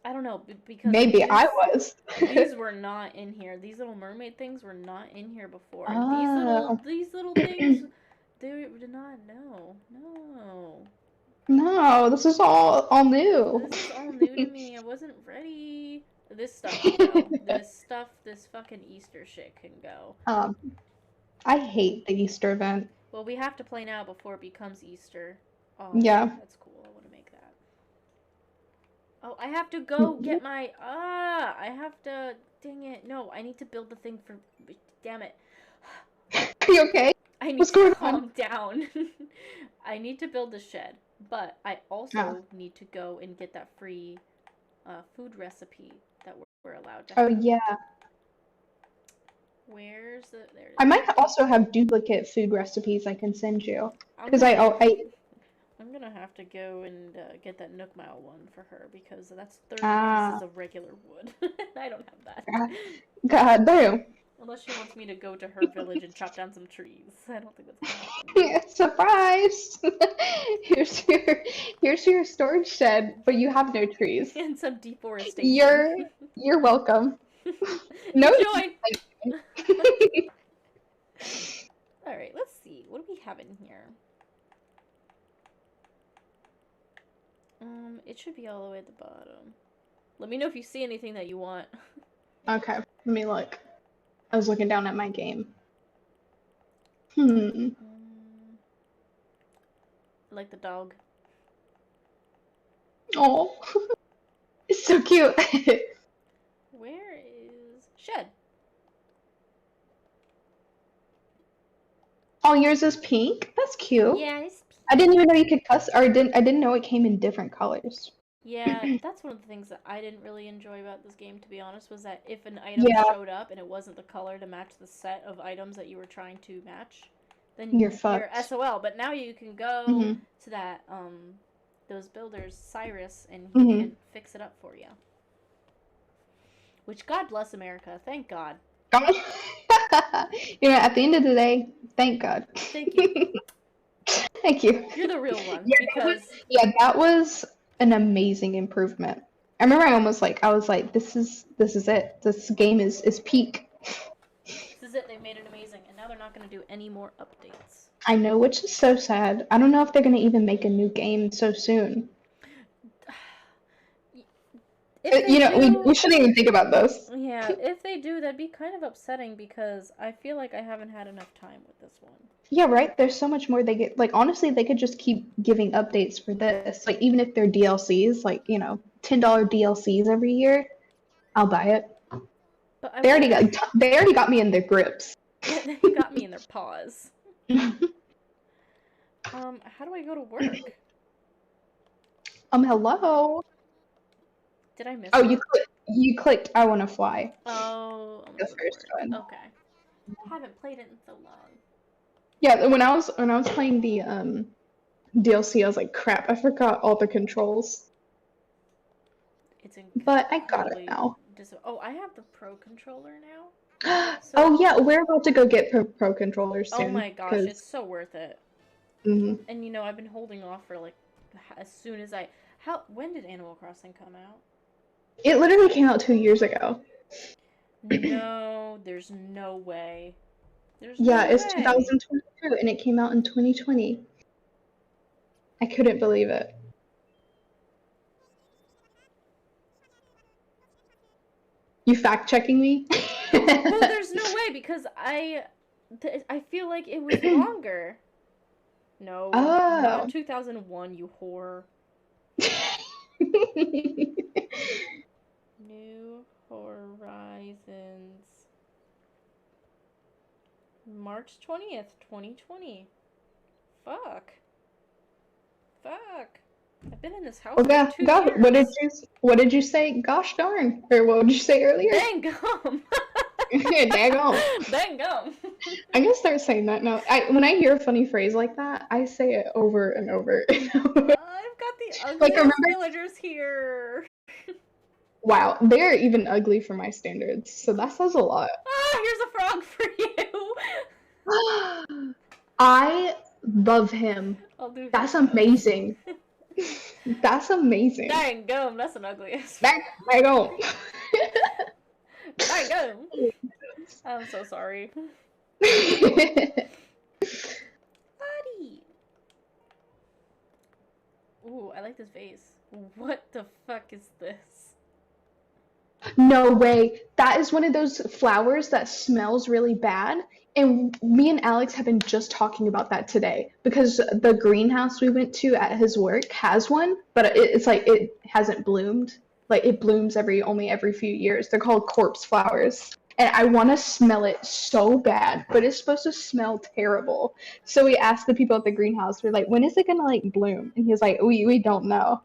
I don't know because Maybe I was. these were not in here. These little mermaid things were not in here before. And Oh. these little things, they did not know. No, No, this is all new. this is all new to me. I wasn't ready. This stuff can go. This fucking Easter shit can go. I hate the Easter event. Well, we have to play now before it becomes Easter. Oh, Yeah. that's cool. I want to make that. Oh, I have to go get my... I have to... Dang it. No, I need to build the thing for... Damn it. Are you okay? I need What's to going calm down. I need to build the shed, but I also Oh. need to go and get that free food recipe that we're allowed to Oh have. yeah. Where's the... There it is. I might also have duplicate food recipes I can send you I'm because gonna- I I'm gonna have to go and get that Nook Mile one for her because that's 30 Ah. pieces of regular wood. I don't have that. God damn. Unless she wants me to go to her village and chop down some trees. I don't think that's gonna happen. Surprise! here's your storage shed, but you have no trees. And some deforestation. You're welcome. No. Enjoy! Alright, let's see. What do we have in here? It should be all the way at the bottom. Let me know if you see anything that you want. Okay, let me look. I was looking down at my game. I like the dog. Oh, it's so cute. Where is shed? Oh, yours is pink. That's cute. Yes. I didn't even know you could cuss, or I didn't know it came in different colors. Yeah, that's one of the things that I didn't really enjoy about this game, to be honest, was that if an item Yeah. showed up and it wasn't the color to match the set of items that you were trying to match, then You're fucked. SOL. But now you can go Mhm. to that those builders, Cyrus, and he Mhm. can fix it up for you. Which, God bless America, thank God. God, You know, at the end of the day, thank God. Thank you. Thank you. You're the real one because That was an amazing improvement. I remember I was like, this is it. This game is peak. this is it. They made it amazing, and now they're not going to do any more updates. I know, which is so sad. I don't know if they're gonna even make a new game so soon. If they You know, do, we shouldn't even think about those. yeah, if they do, that'd be kind of upsetting because I feel like I haven't had enough time with this one. Yeah, right. There's so much more they get. Like, honestly, they could just keep giving updates for this. Like, even if they're DLCs, like, you know, $10 DLCs every year, I'll buy it. But I They already wonder- got me in their grips. they got me in their paws. How do I go to work? Hello. Did I miss Oh, it? you clicked I want to fly. Oh, I'm The gonna go to first work. one. Okay. Haven't played it in so long. Yeah, when I was playing the DLC, I was like, crap, I forgot all the controls. It's But I got it incredibly now. oh, I have the Pro controller now. Oh yeah, we're about to go get pro controllers soon. Oh my gosh, 'cause- it's so worth it. Mhm. And you know, I've been holding off for like as soon as when did Animal Crossing come out? It literally came out 2 years ago. No, there's no way. There's Yeah, no it's way. 2022 and it came out in 2020. I couldn't believe it. You fact checking me? Well, there's no way because I feel like it was longer. No, Oh. not 2001, you whore. New Horizons. March 20th, 2020. Fuck. I've been in this house Oh for yeah, 2 God, years. what did you say? Gosh darn. Or what did you say earlier? Dang gum. Dang-gum. Dang gum. I can start saying that now. When I hear a funny phrase like that, I say it over and over. I've got the ugliest Like, remember- villagers here. Wow, they're even ugly for my standards, so that says a lot. Ah, here's a frog for you. I love him. I'll do That's that. amazing. That's amazing. Dang gum, that's an ugly ass. Dang gum. Dang gum. I'm so sorry. Buddy. Ooh, I like this vase. What the fuck is this? No way. That is one of those flowers that smells really bad. And me and Alex have been just talking about that today because the greenhouse we went to at his work has one, but it's like it hasn't bloomed. Like it blooms only every few years. They're called corpse flowers. And I want to smell it so bad, but it's supposed to smell terrible. So we asked the people at the greenhouse, we're like, when is it gonna like bloom? And he was like, we don't know.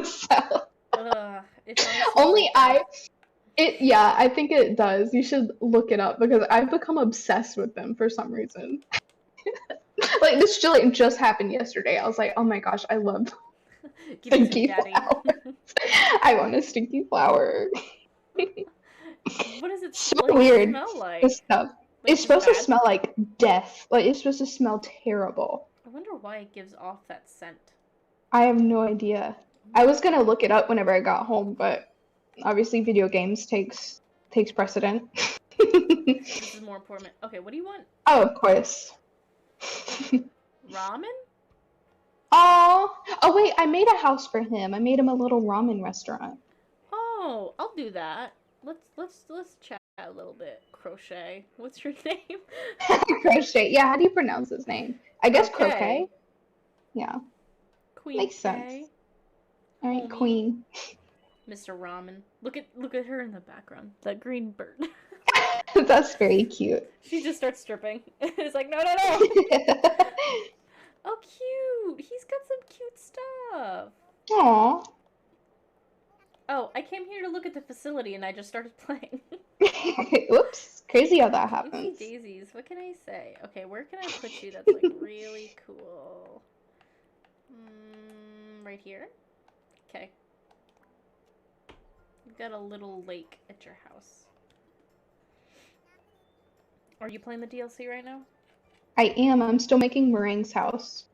So Ugh, it sounds only bad. yeah, I think it does. You should look it up because I've become obsessed with them for some reason. Like this just happened yesterday. I was like, oh my gosh, I love Give me some stinky daddy. flowers. I want a stinky flower. What does it So like, weird. smell like? This stuff. Like, It's supposed to bad? smell like death. Like it's supposed to smell terrible. I wonder why it gives off that scent. I have no idea. I was gonna look it up whenever I got home, but obviously video games takes precedent. This is more important. Okay, what do you want? Oh, of course. Ramen? Oh wait, I made a house for him. I made him a little ramen restaurant. Oh, I'll do that. Let's chat a little bit. Crochet. What's your name? Crochet. Yeah, how do you pronounce his name? I guess Croquet. croquet. Yeah. Queen. Makes sense. K. All right, Homie. queen. Mr. Ramen. Look at her in the background. That green bird. That's very cute. She just starts stripping. It's like, no. Oh, cute. He's got some cute stuff. Aw. Oh, I came here to look at the facility and I just started playing. Whoops. Crazy how that Oopsie happens. daisies. What can I say? Okay, where can I put you that's like really cool? Right here? Okay. You've got a little lake at your house. Are you playing the DLC right now? I am. I'm still making Meringue's house,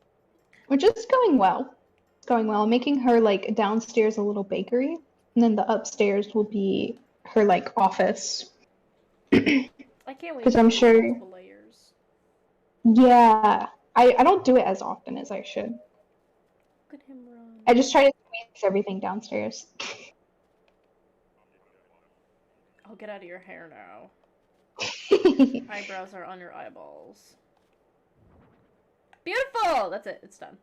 which is going well. It's going well. I'm making her like downstairs a little bakery, and then the upstairs will be her like office. I can't wait Because to I'm do sure, multiple layers. yeah, I don't do it as often as I should. Look at him run. I just try to squeeze everything downstairs. I'll get out of your hair now. Eyebrows are on your eyeballs. Beautiful! That's it. It's done.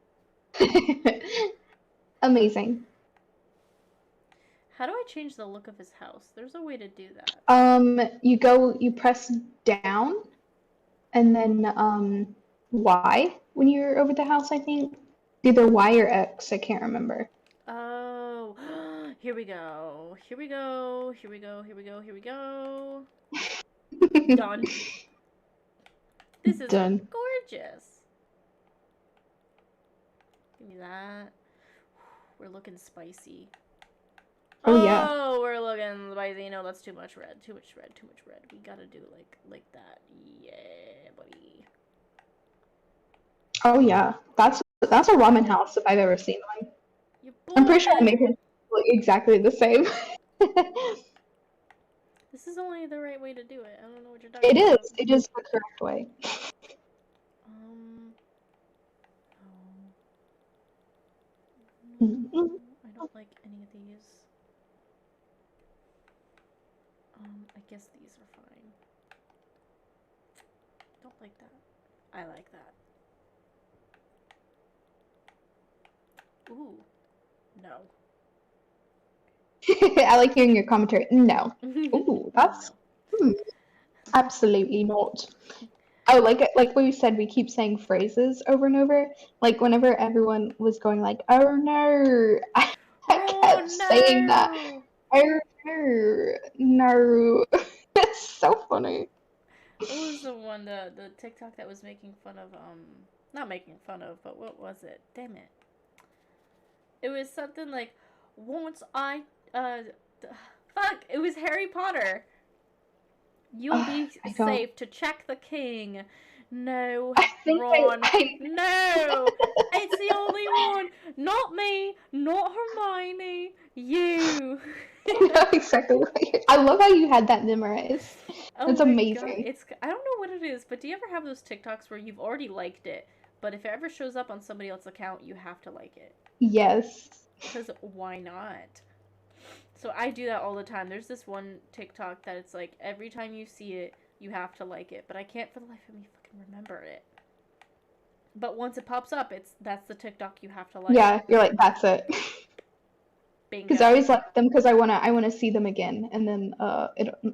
Amazing. How do I change the look of his house? There's a way to do that. You press down, and then Y when you're over the house, I think. Either Y or X, I can't remember. Oh, here we go. Here we go. Here we go. Here we go. Here we go. Done. This is Done. gorgeous. Give me that. We're looking spicy. Oh, yeah. Oh, we're looking spicy. No, that's too much red. Too much red. Too much red. We gotta do like that. Yeah, buddy. Oh yeah, that's a ramen house if I've ever seen one. You I'm pretty sure I boy. made it look exactly the same. This is only the right way to do it. I don't know what you're talking It about. is. It is the correct way. No, I don't like any of these. I guess these are fine. Don't like that. I like that. Ooh. No. I like hearing your commentary. No. Ooh, that's No. absolutely not. Oh, like we said, we keep saying phrases over and over. Like whenever everyone was going like, "Oh no," I kept saying that. Oh no, no. It's so funny. What was the one, the TikTok that was making fun of, not making fun of, but what was it? Damn it. It was something like, once fuck, it was Harry Potter. You'll be I don't- safe to check the king. No, I think Ron. I No, it's the only one. Not me. Not Hermione. You. know exactly I love how you had that memorized. Oh It's my amazing. God. I don't know what it is, but do you ever have those TikToks where you've already liked it, but if it ever shows up on somebody else's account, you have to like it? Yes. Because why not? So I do that all the time. There's this one TikTok that it's like every time you see it, you have to like it, but I can't for the life of me fucking remember it. But once it pops up, that's the TikTok you have to like. Yeah, you're like, that's it. Bingo. Because I always like them because I wanna see them again, and then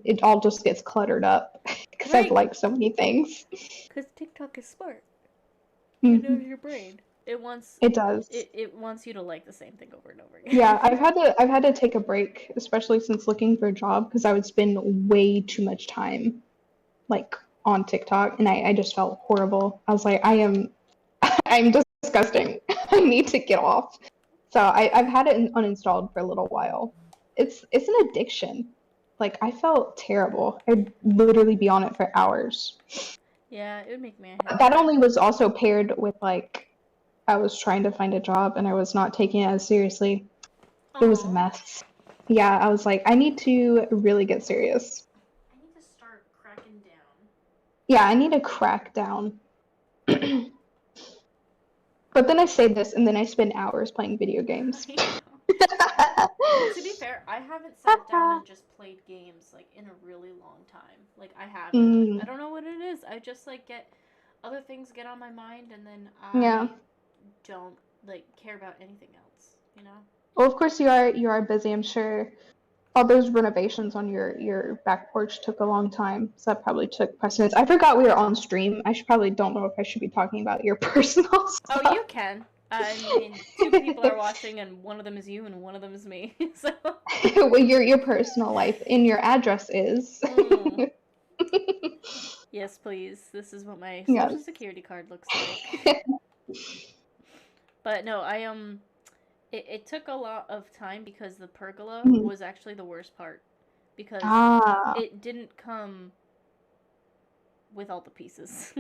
it all just gets cluttered up because I've Right. liked so many things. Because TikTok is smart. It Mhm. knows your brain. It wants It does. it wants you to like the same thing over and over again. Yeah, I've had to take a break, especially since looking for a job, because I would spend way too much time like on TikTok, and I just felt horrible. I was like, I'm disgusting. I need to get off. So I've had it uninstalled for a little while. It's an addiction. Like I felt terrible. I'd literally be on it for hours. Yeah, it would make me a That only was also paired with like I was trying to find a job and I was not taking it as seriously. It was a mess. Yeah, I was like, I need to really get serious. I need to start cracking down. Yeah, I need to crack down. But then I say this and then I spend hours playing video games. To be fair, I haven't sat down and just played games like in a really long time. Like I haven't. I don't know what it is. I just like get other things get on my mind and then I don't like care about anything else, you know? Well, of course you are busy. I'm sure all those renovations on your back porch took a long time, so that probably took precedence. I forgot we were on stream. I should probably don't know if I should be talking about your personal stuff. Oh, you can. I mean, two people are watching, and one of them is you, and one of them is me. So. Well, your personal life and your address is. Yes, please. This is what my social security card looks like. But no, It took a lot of time because the pergola was actually the worst part because it didn't come with all the pieces.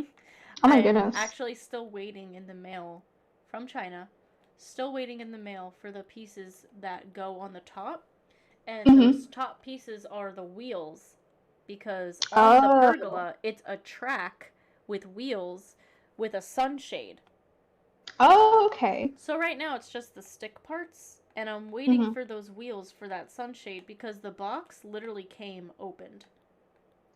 Oh my I'm goodness. actually still waiting in the mail from China. Still waiting in the mail for the pieces that go on the top. And those top pieces are the wheels. Because on the pergola, it's a track with wheels with a sunshade. Oh, okay. So right now it's just the stick parts, and I'm waiting for those wheels for that sunshade because the box literally came opened.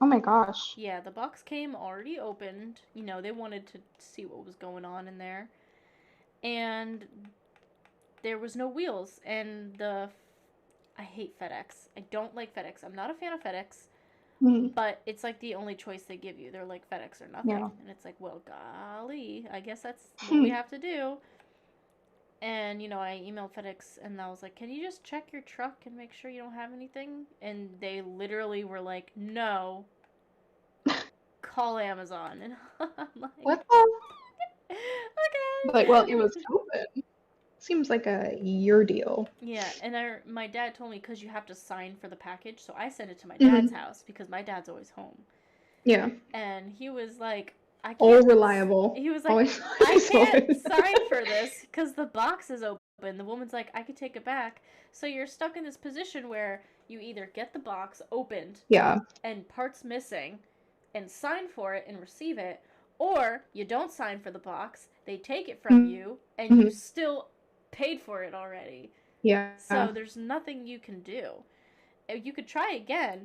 Oh my gosh. Yeah, the box came already opened. You know, they wanted to see what was going on in there. And there was no wheels. And I hate FedEx. I don't like FedEx. I'm not a fan of FedEx. But it's like the only choice they give you. They're like FedEx or nothing. Yeah. And it's like, well, golly, I guess that's what we have to do. And, you know, I emailed FedEx and I was like, can you just check your truck and make sure you don't have anything? And they literally were like, no. Call Amazon. And I'm like, What the? okay. Like, well, it was open. Seems like a year deal. Yeah, and my dad told me because you have to sign for the package, so I sent it to my dad's house because my dad's always home. Yeah. And he was like, I can't. All reliable. He was like, Always I can't always. sign for this because the box is open. The woman's like, I could take it back. So you're stuck in this position where you either get the box opened Yeah. and parts missing and sign for it and receive it, or you don't sign for the box, they take it from you, and you still paid for it already. Yeah. So there's nothing you can do. You could try again,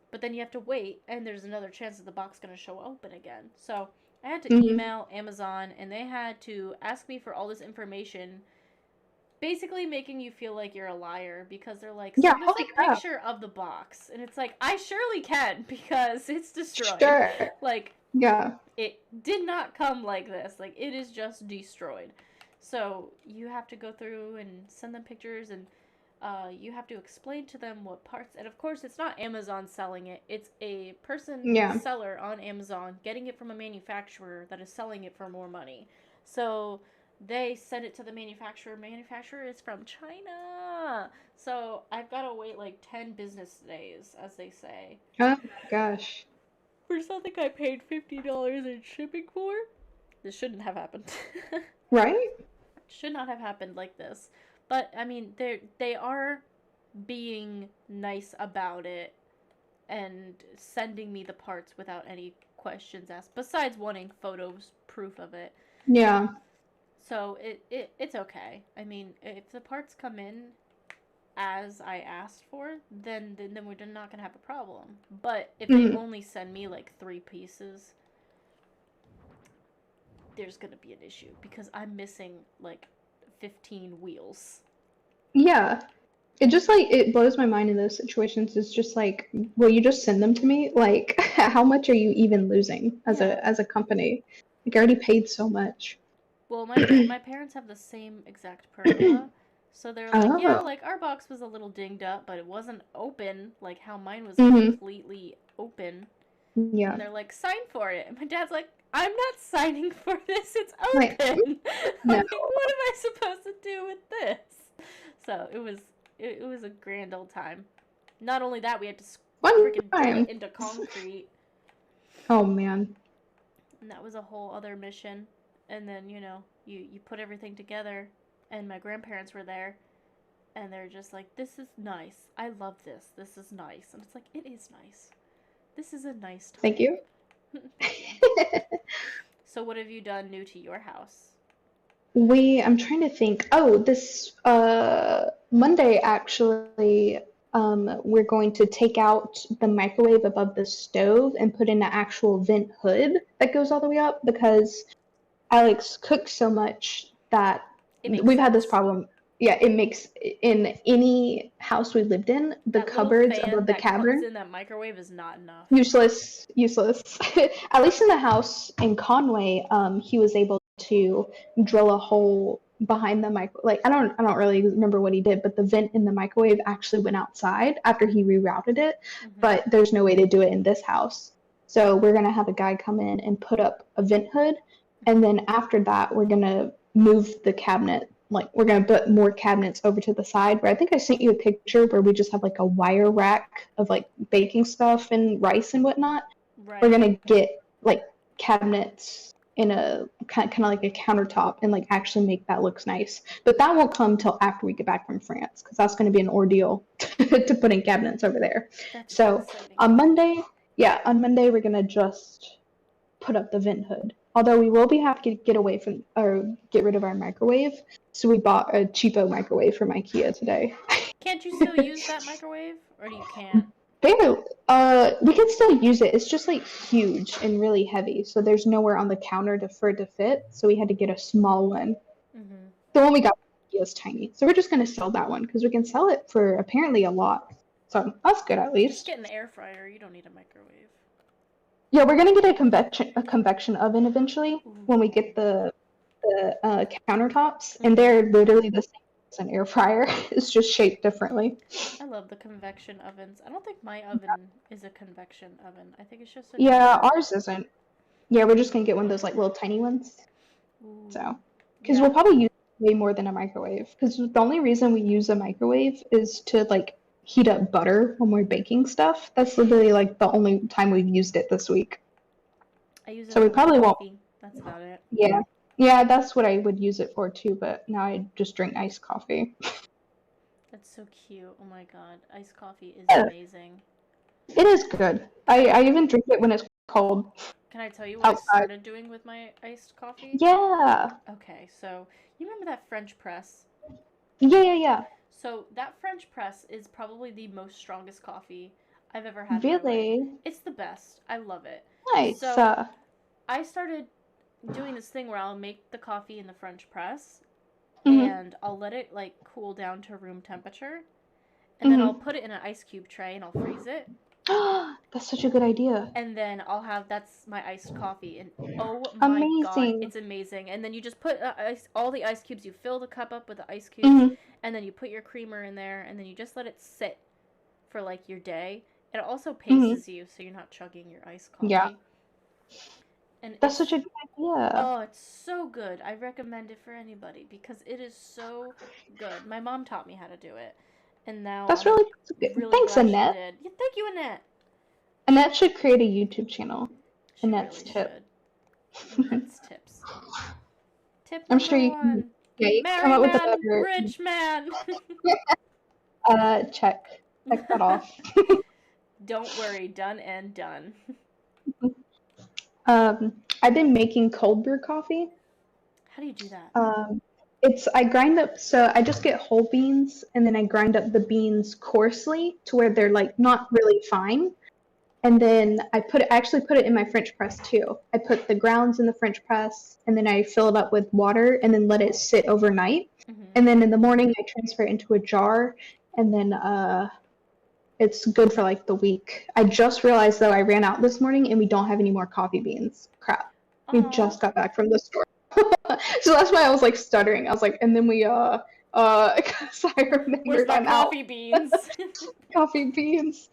but then you have to wait, and there's another chance that the box is going to show open again. So I had to email Amazon, and they had to ask me for all this information, basically making you feel like you're a liar, because they're like, send us a picture of the box. And it's like, I surely can, because it's destroyed. Sure. Like, yeah. It did not come like this. Like, it is just destroyed. So you have to go through and send them pictures, and you have to explain to them what parts. And of course, it's not Amazon selling it. It's a seller on Amazon getting it from a manufacturer that is selling it for more money. So they send it to the manufacturer. Manufacturer is from China. So I've got to wait like 10 business days, as they say. Oh my gosh. For something I paid $50 in shipping for? This shouldn't have happened. Right? Should not have happened like this. But, I mean, they are being nice about it and sending me the parts without any questions asked, besides wanting photos, proof of it. Yeah. So, it's okay. I mean, if the parts come in as I asked for, then we're not going to have a problem. But if they only send me, like, 3 pieces, there's going to be an issue, because I'm missing, like, 15 wheels. Yeah. It just, like, it blows my mind in those situations. It's just like, will you just send them to me? Like, how much are you even losing as a company? Like, I already paid so much. Well, my parents have the same exact pergola, so they're like, yeah, like, our box was a little dinged up, but it wasn't open, like how mine was completely open. Yeah. And they're like, sign for it. And my dad's like, I'm not signing for this, it's open. No. Like, what am I supposed to do with this? So it was a grand old time. Not only that, we had to freaking drill it into concrete. Oh man. And that was a whole other mission. And then, you know, you put everything together, and my grandparents were there, and they're just like, this is nice. I love this. This is nice. And it's like, it is nice. This is a nice time. Thank you. So what have you done new to your house? I'm trying to think. Oh, this Monday actually, we're going to take out the microwave above the stove and put in an actual vent hood that goes all the way up, because Alex cooks so much that we've had this problem. Yeah, it makes, in any house we lived in, the cupboards above the cavern. In that microwave is not enough. Useless. At least in the house in Conway, he was able to drill a hole behind the I don't really remember what he did, but the vent in the microwave actually went outside after he rerouted it. But there's no way to do it in this house. So we're gonna have a guy come in and put up a vent hood, and then after that, we're gonna move the cabinet. Like, we're going to put more cabinets over to the side, where I think I sent you a picture where we just have, like, a wire rack of, like, baking stuff and rice and whatnot. Right. We're going to get like cabinets in a kind of like a countertop and like actually make that look nice. But that won't come till after we get back from France because that's going to be an ordeal to put in cabinets over there. That's So exciting. on Monday, on Monday we're gonna just put up the vent hood. Although we will be have to get away from or get rid of our microwave, so we bought a cheapo microwave from IKEA today. Can't you still use that microwave, or you can't? We can still use it. It's just like huge and really heavy, so there's nowhere on the counter for it to fit. So we had to get a small one. Mm-hmm. The one we got is tiny, so we're just gonna sell that one because we can sell it for apparently a lot. So that's good at Just least. get an air fryer. You don't need a microwave. Yeah, we're gonna get a convection oven eventually Ooh. when we get the countertops, and they're literally the same as an air fryer. It's just shaped differently. I love the convection ovens. I don't think my oven is a convection oven. I think it's just a Yeah, normal. ours isn't. Yeah, we're just gonna get one of those like little tiny ones. Ooh. So, because Yeah. we'll probably use way more than a microwave. Because the only reason we use a microwave is to like heat up butter when we're baking stuff. That's literally like the only time we've used it this week. I use it So we for my probably won't. coffee. That's about it. Yeah. Yeah, that's what I would use it for too, but now I just drink iced coffee. That's so cute. Oh my god. Iced coffee is Yeah. amazing. It is good. I even drink it when it's cold. Can I tell you what I Outside. started doing with my iced coffee? Yeah. Okay, so you remember that French press? Yeah. So that French press is probably the most strongest coffee I've ever had in my life. Really? It's the best. I love it. Nice. So I started doing this thing where I'll make the coffee in the French press and I'll let it like cool down to room temperature. And then I'll put it in an ice cube tray and I'll freeze it. That's such a good idea. And then that's my iced coffee. And oh my god, it's amazing. And then you just put all the ice cubes, you fill the cup up with the ice cubes, and then you put your creamer in there, and then you just let it sit for like your day. It also paces you so you're not chugging your iced coffee. Yeah. And that's such a good idea. Oh, it's so good. I recommend it for anybody because it is so good. My mom taught me how to do it. And now That's I'm really good. really Thanks, glad Annette. she did. Yeah, thank you, Annette. Annette should create a YouTube channel. She Annette's really tip. should. Annette's tips. Tip I'm number sure you one. can Married come up with a man, better. rich man. Check that off. Don't worry, done and done. I've been making cold brew coffee. How do you do that? I grind up, so I just get whole beans and then I grind up the beans coarsely to where they're like not really fine. And then I actually put it in my French press too. I put the grounds in the French press and then I fill it up with water and then let it sit overnight. And then in the morning I transfer it into a jar and then it's good for like the week. I just realized though I ran out this morning and we don't have any more coffee beans. Crap. We just got back from the store. So that's why I was like stuttering. I was like, and then we because I remembered Where's my I'm coffee out. beans? Coffee beans.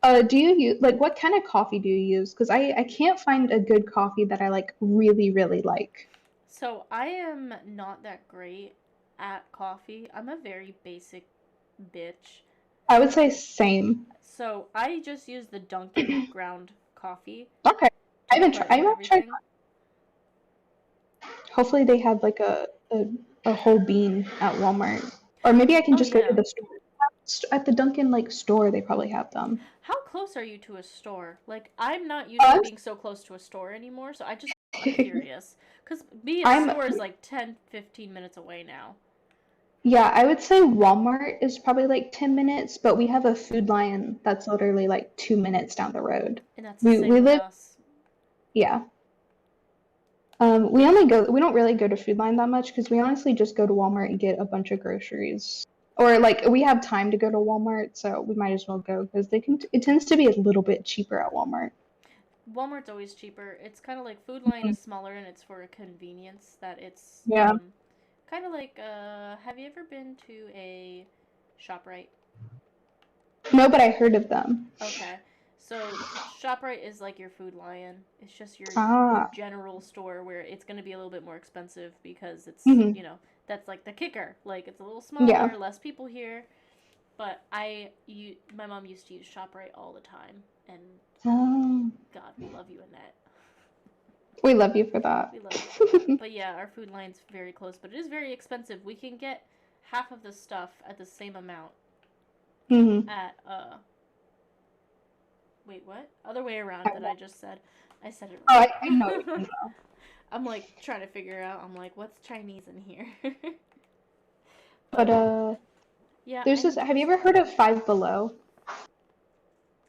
Do you use like what kind of coffee do you use? Because I can't find a good coffee that I like really like. So I am not that great at coffee. I'm a very basic bitch. I would say same. So I just use the Dunkin' ground coffee. Okay. I haven't tried. Everything. Hopefully they have like a whole bean at Walmart, or maybe I can just go to the store. At the Dunkin' like store, they probably have them. How close are you to a store? Like I'm not used to being so close to a store anymore, so I'm curious. Because a store is like 10-15 minutes away now. Yeah, I would say Walmart is probably like 10 minutes, but we have a Food Lion that's literally like 2 minutes down the road. And that's the same with us. Yeah. We don't really go to Food Lion that much because we honestly just go to Walmart and get a bunch of groceries. Or like we have time to go to Walmart, so we might as well go because it tends to be a little bit cheaper at Walmart. Walmart's always cheaper. It's kind of like Food Lion is smaller and it's for a convenience that it's kind of like have you ever been to a ShopRite? No, but I heard of them. Okay. So ShopRite is like your Food Lion. It's just your general store where it's going to be a little bit more expensive because it's, you know, that's like the kicker. Like it's a little smaller, less people here. But my mom used to use ShopRite all the time. And God, we love you, Annette. We love you for that. We love you for that. But yeah, our food line's very close, but it is very expensive. We can get half of the stuff at the same amount hmm at wait, what? Other way around that I just said. I said it Oh, wrong. I know what you mean, though. I'm like trying to figure out. I'm like, what's Chinese in here? But yeah, there's this. Have you ever heard of Five Below?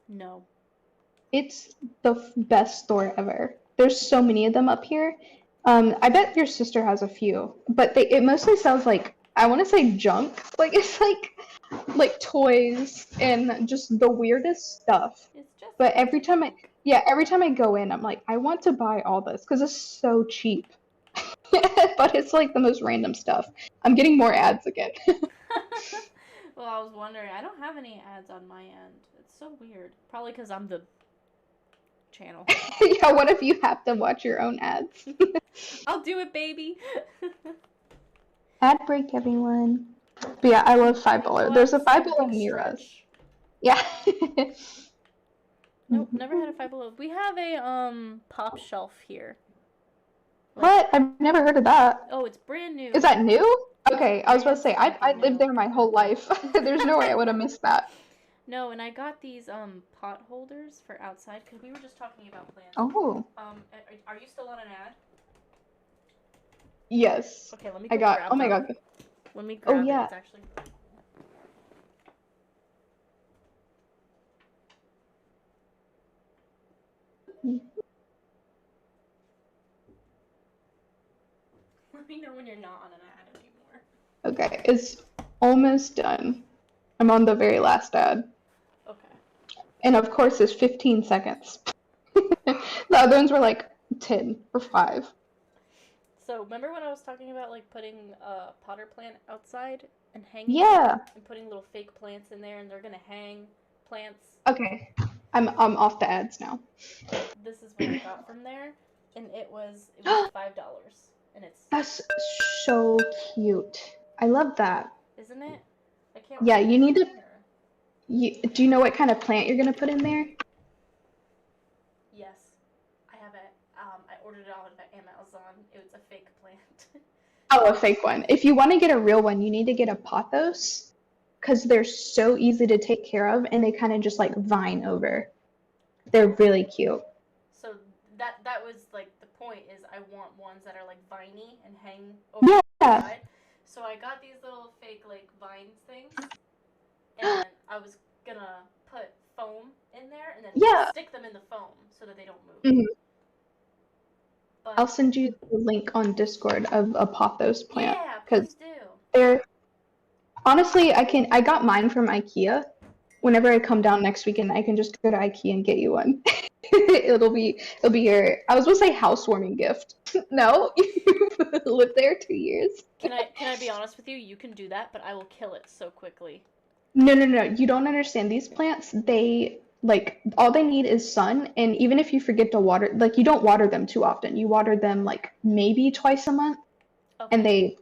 No. It's the best store ever. There's so many of them up here. I bet your sister has a few, but it mostly sells like I want to say junk. Like it's like toys and just the weirdest stuff. It's just. But every time I go in, I'm like, I want to buy all this because it's so cheap. But it's like the most random stuff. I'm getting more ads again. Well, I was wondering. I don't have any ads on my end. It's so weird. Probably because I'm the channel. Yeah, what if you have to watch your own ads? I'll do it, baby. Ad break, everyone. But yeah, I love Five Below. There's a Five Below near us. Yeah. Nope, never had a Five Below. We have a pop shelf here. What? I've never heard of that. Oh, it's brand new. Is that new? Okay, I was about to say I lived there my whole life. There's no way I would have missed that. No, and I got these pot holders for outside because we were just talking about plants. Oh. Are you still on an ad? Yes. Okay, let me. I got. grab Oh my them. god. Let me grab yeah. it. It's actually. Let me know when you're not on an ad anymore. Okay, it's almost done. I'm on the very last ad. Okay. And of course, it's 15 seconds. The other ones were like 10 or 5. So remember when I was talking about like putting a potter plant outside and hanging? Yeah. And putting little fake plants in there, and they're gonna hang plants. Okay, I'm off the ads now. This is what I got from there, and it was $5, and it's. That's so cute. I love that. Isn't it? I can't. Yeah, remember you need to. either. Do you know what kind of plant you're gonna put in there? Yes, I have it. I ordered it on Amazon. It was a fake plant. Oh, a fake one. If you want to get a real one, you need to get a pothos, because they're so easy to take care of, and they kind of just like vine over. They're really cute. So that was like the point is I want ones that are like viney and hang over the side. So I got these little fake like vines things, and I was gonna put foam in there and then stick them in the foam so that they don't move. Mhm. But, I'll send you the link on Discord of a pothos plant. Yeah, because please do. they're honestly, I got mine from IKEA. Whenever I come down next weekend, I can just go to IKEA and get you one. it'll be your, I was gonna say housewarming gift. No, you've lived there 2 years. Can I be honest with you? You can do that, but I will kill it so quickly. No, you don't understand. These plants, they like all they need is sun, and even if you forget to water, like you don't water them too often. You water them like maybe twice a month, Okay.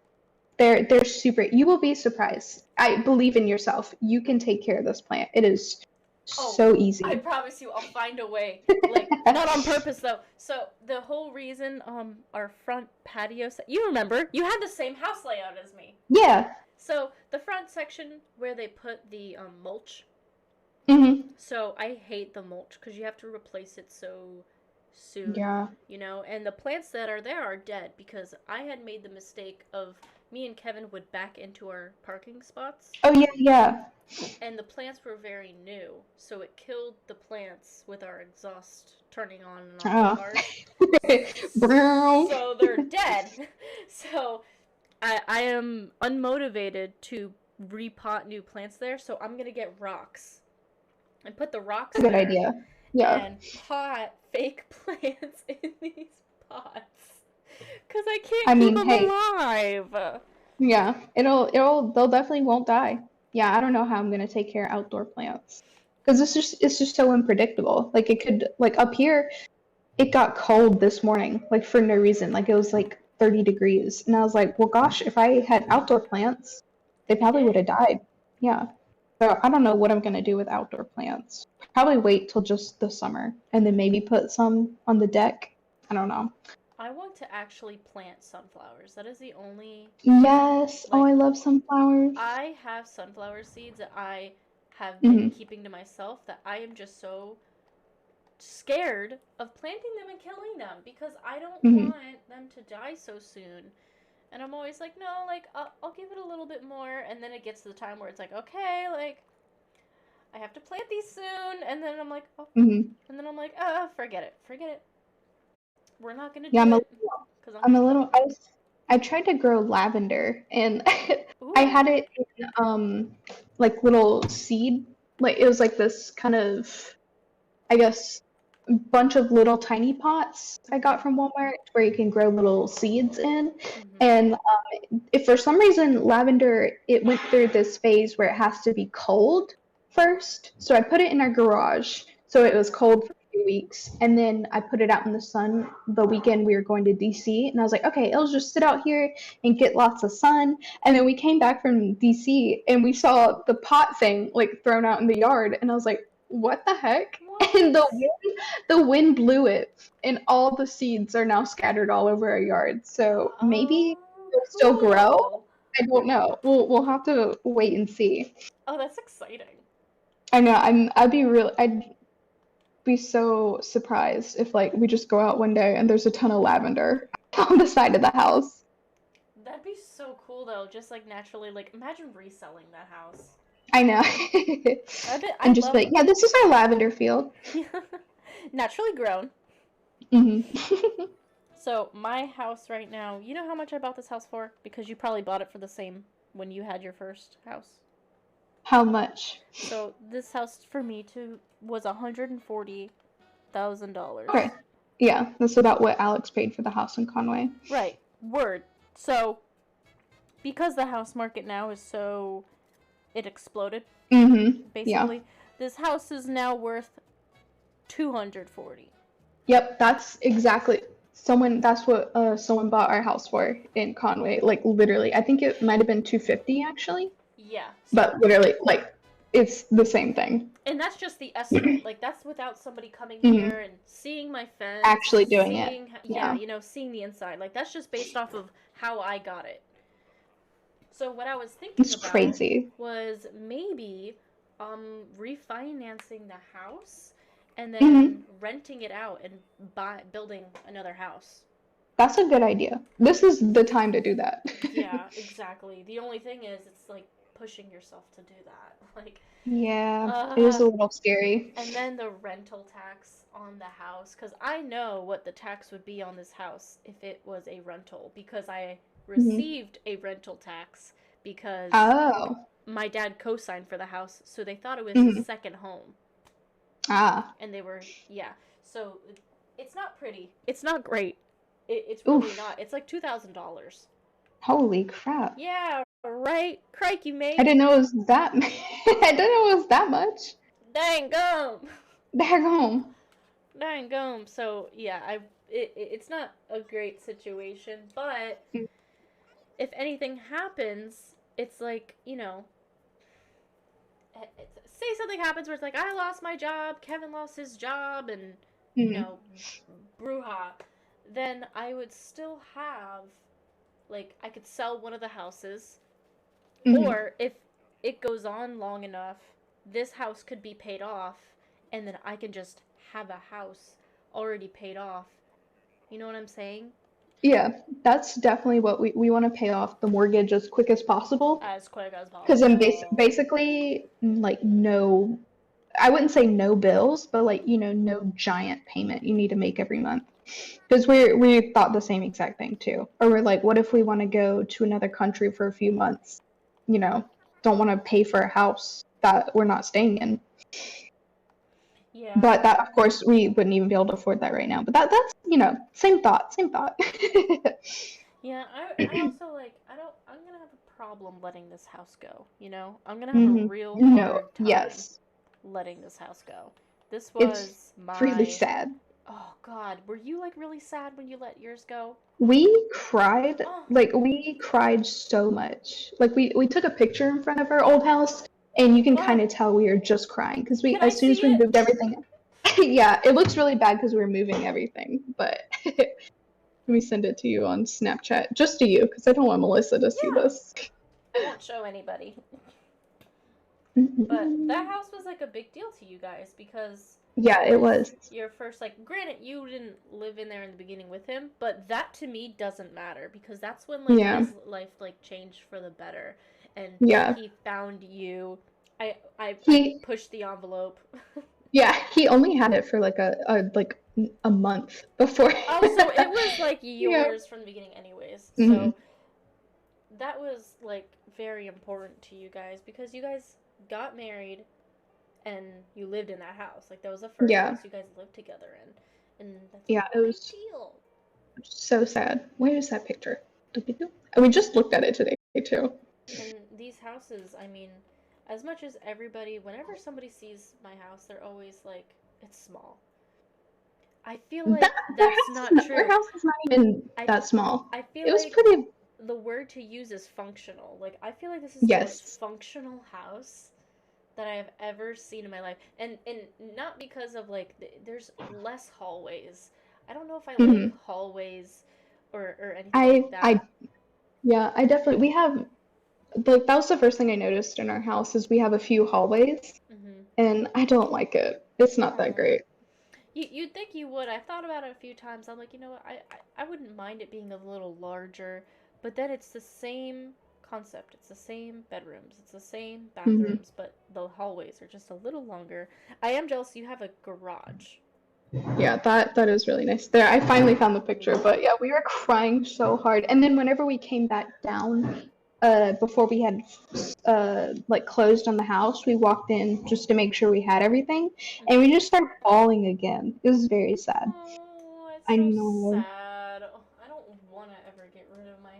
and they're super. You will be surprised. I believe in yourself. You can take care of this plant. It is so easy. I promise you, I'll find a way. Like not on purpose though. So the whole reason, our front patio. You remember? You had the same house layout as me. Yeah. So the front section where they put the mulch. Mhm. So I hate the mulch because you have to replace it so soon. Yeah. You know, and the plants that are there are dead because I had made the mistake of me and Kevin would back into our parking spots. Oh yeah. And the plants were very new, so it killed the plants with our exhaust turning on and off the cars. So they're dead. So I am unmotivated to repot new plants there, so I'm gonna get rocks and put the rocks Good there idea. Yeah. and pot fake plants in these pots because I can't keep them alive. Yeah, they'll definitely won't die. Yeah, I don't know how I'm gonna take care of outdoor plants because it's just so unpredictable. Like it could, like up here, it got cold this morning, like for no reason. Like it was like 30 degrees, and I was like, well, gosh, if I had outdoor plants, they probably would have died. Yeah. So I don't know what I'm gonna do with outdoor plants. Probably wait till just the summer, and then maybe put some on the deck. I don't know. I want to actually plant sunflowers. That is the only Yes. Oh, I like love sunflowers. I have sunflower seeds that I have been Hmm. keeping to myself that I am just so scared of planting them and killing them because I don't Hmm. want them to die so soon. And I'm always like, no, like I'll give it a little bit more, and then it gets to the time where it's like, okay, like I have to plant these soon, and then I'm like, oh, Hmm. and then I'm like, forget it, forget it. We're not gonna Yeah, do it because I'm I'm gonna a kill little. them. I tried to grow lavender, and I had Ooh. it in like little seed. Like it was like this kind of, I guess, bunch of little tiny pots I got Mhm. from Walmart where you can grow little seeds in. Mhm. And if for some reason lavender, it went through this phase where it has to be cold first. So I put it in our garage, so it was Okay. cold for a few weeks, and then I put it out in the sun the weekend we were going to DC, and I was like, okay, it'll just sit out here and get lots of sun. And then we came back from DC and we saw the pot thing like thrown out in the yard, and I was like, what the heck? And What? the wind blew it, and all the seeds are now scattered all over our yard. So maybe Oh, it'll still grow. cool. I don't know. We'll have to wait and see. Oh, that's exciting. I know. I'd be so surprised if like we just go out one day and there's a ton of lavender on the side of the house. That'd be so cool though. Just like naturally, like imagine reselling that house. I know. I bet I And just love like, yeah, this is our lavender field. naturally grown. Hmm. So my house right now, you know how much I bought this house for? Because you probably bought it for the same when you had your first house. How much? So this house for me too was $140,000. Okay. Yeah, that's about what Alex paid for the house in Conway. Right. Word. So because the house market now is so it exploded Mm-hmm. Yeah. basically. This house is now worth 240. Yep, that's exactly that's what someone bought our house for in Conway. Like literally, I think it might have been 250 actually, Yeah. So but literally like it's the same thing. and that's just the estimate. Like that's without somebody coming Mhm. here and seeing my fence, Actually doing it. seeing Yeah. seeing the inside. Like that's just based off of how I got it. So what I was thinking It's about crazy. was maybe refinancing the house and then Mhm. renting it out and building another house. That's a good idea. This is the time to do that. Yeah, exactly. The only thing is it's like pushing yourself to do that. Like Yeah, it is a little scary. and then the rental tax on the house cuz I know what the tax would be on this house if it was a rental because I Mhm. received a rental tax because Oh. my dad co-signed for the house, so they thought it was his Mhm. second home. Ah. And they were, yeah. So it's not pretty. It's not great. It's really Oof. not. It's like $2,000. Holy crap. Yeah, right. Crikey, I mate. didn't know it was that I didn't know it was that much. Dang gum. Back home. Dang gum. So yeah, it's not a great situation, but Mm. if anything happens, it's like say something happens where it's like I lost my job, Kevin lost his job, and Mhm. brouhaha, then I would still have, like, I could sell one of the houses, Mhm. or if it goes on long enough, this house could be paid off, and then I can just have a house already paid off. You know what I'm saying? Yeah, that's definitely what we want to pay off the mortgage as quick as possible. As quick as Because then possible. basically, like, no, I wouldn't say no bills, but like, no giant payment you need to make every month. Because we thought the same exact thing too. Or we're like, what if we want to go to another country for a few months? Don't want to pay for a house that we're not staying in. Yeah. But that, of course, we wouldn't even be able to afford that right now. But that's, same thought, same thought. Yeah, I also like I'm gonna have a problem letting this house go, I'm gonna have a Mhm. real No, hard time yes, letting this house go. This it's was really my sad. Oh God, were you like really sad when you let yours go? We cried, Oh, we cried so much. Like we took a picture in front of our old house, and you can oh, kind of tell we were just crying because can I as soon as see we it? moved everything. Yeah, it looks really bad because we're moving everything, but let me send it to you on Snapchat, just to you, because I don't want Melissa to see Yeah. this. I won't show anybody. But that house was like a big deal to you guys because Yeah, it was. your first, like, granted, you didn't live in there in the beginning with him, but that to me doesn't matter because that's when, like, Yeah. his life, like, changed for the better. And Yeah. he found you. I He, pushed the envelope. yeah, he only had it for like a month before. Oh, so it was, like, Yeah. yours from the beginning anyways. Mhm. So that was, like, very important to you guys because you guys got married and you lived in that house. Like, that was the first Yeah. house you guys lived together in. And that's Yeah, a it big was deal. so sad. Where is that picture? And we just looked at it today too. And these houses, I mean, as much as everybody, whenever somebody sees my house, they're always like, it's small. I feel like that's not Our true. house is not even I- that small. I feel It was like pretty. the word to use is functional. Like, I feel like this is the Yes. most functional house that I have ever seen in my life. And not because of, like, there's less hallways. I don't know if I Mhm. like hallways or anything like that. Yeah, I definitely. We have like that was the first thing I noticed in our house is we have a few hallways, Mm-hmm. and I don't like it. It's not that great. You'd think you would. I've thought about it a few times. I'm like, you know what? I wouldn't mind it being a little larger, but then it's the same concept. It's the same bedrooms. It's the same bathrooms, but the hallways are just a little longer. I am jealous you have a garage. Yeah, that is really nice. There, I finally found the picture, but yeah, we were crying so hard. And then whenever we came back down, before we had like closed on the house, we walked in just to make sure we had everything, and we just started bawling again. It was very sad. Oh, it's I so know. sad. Oh, I don't want to ever get rid of my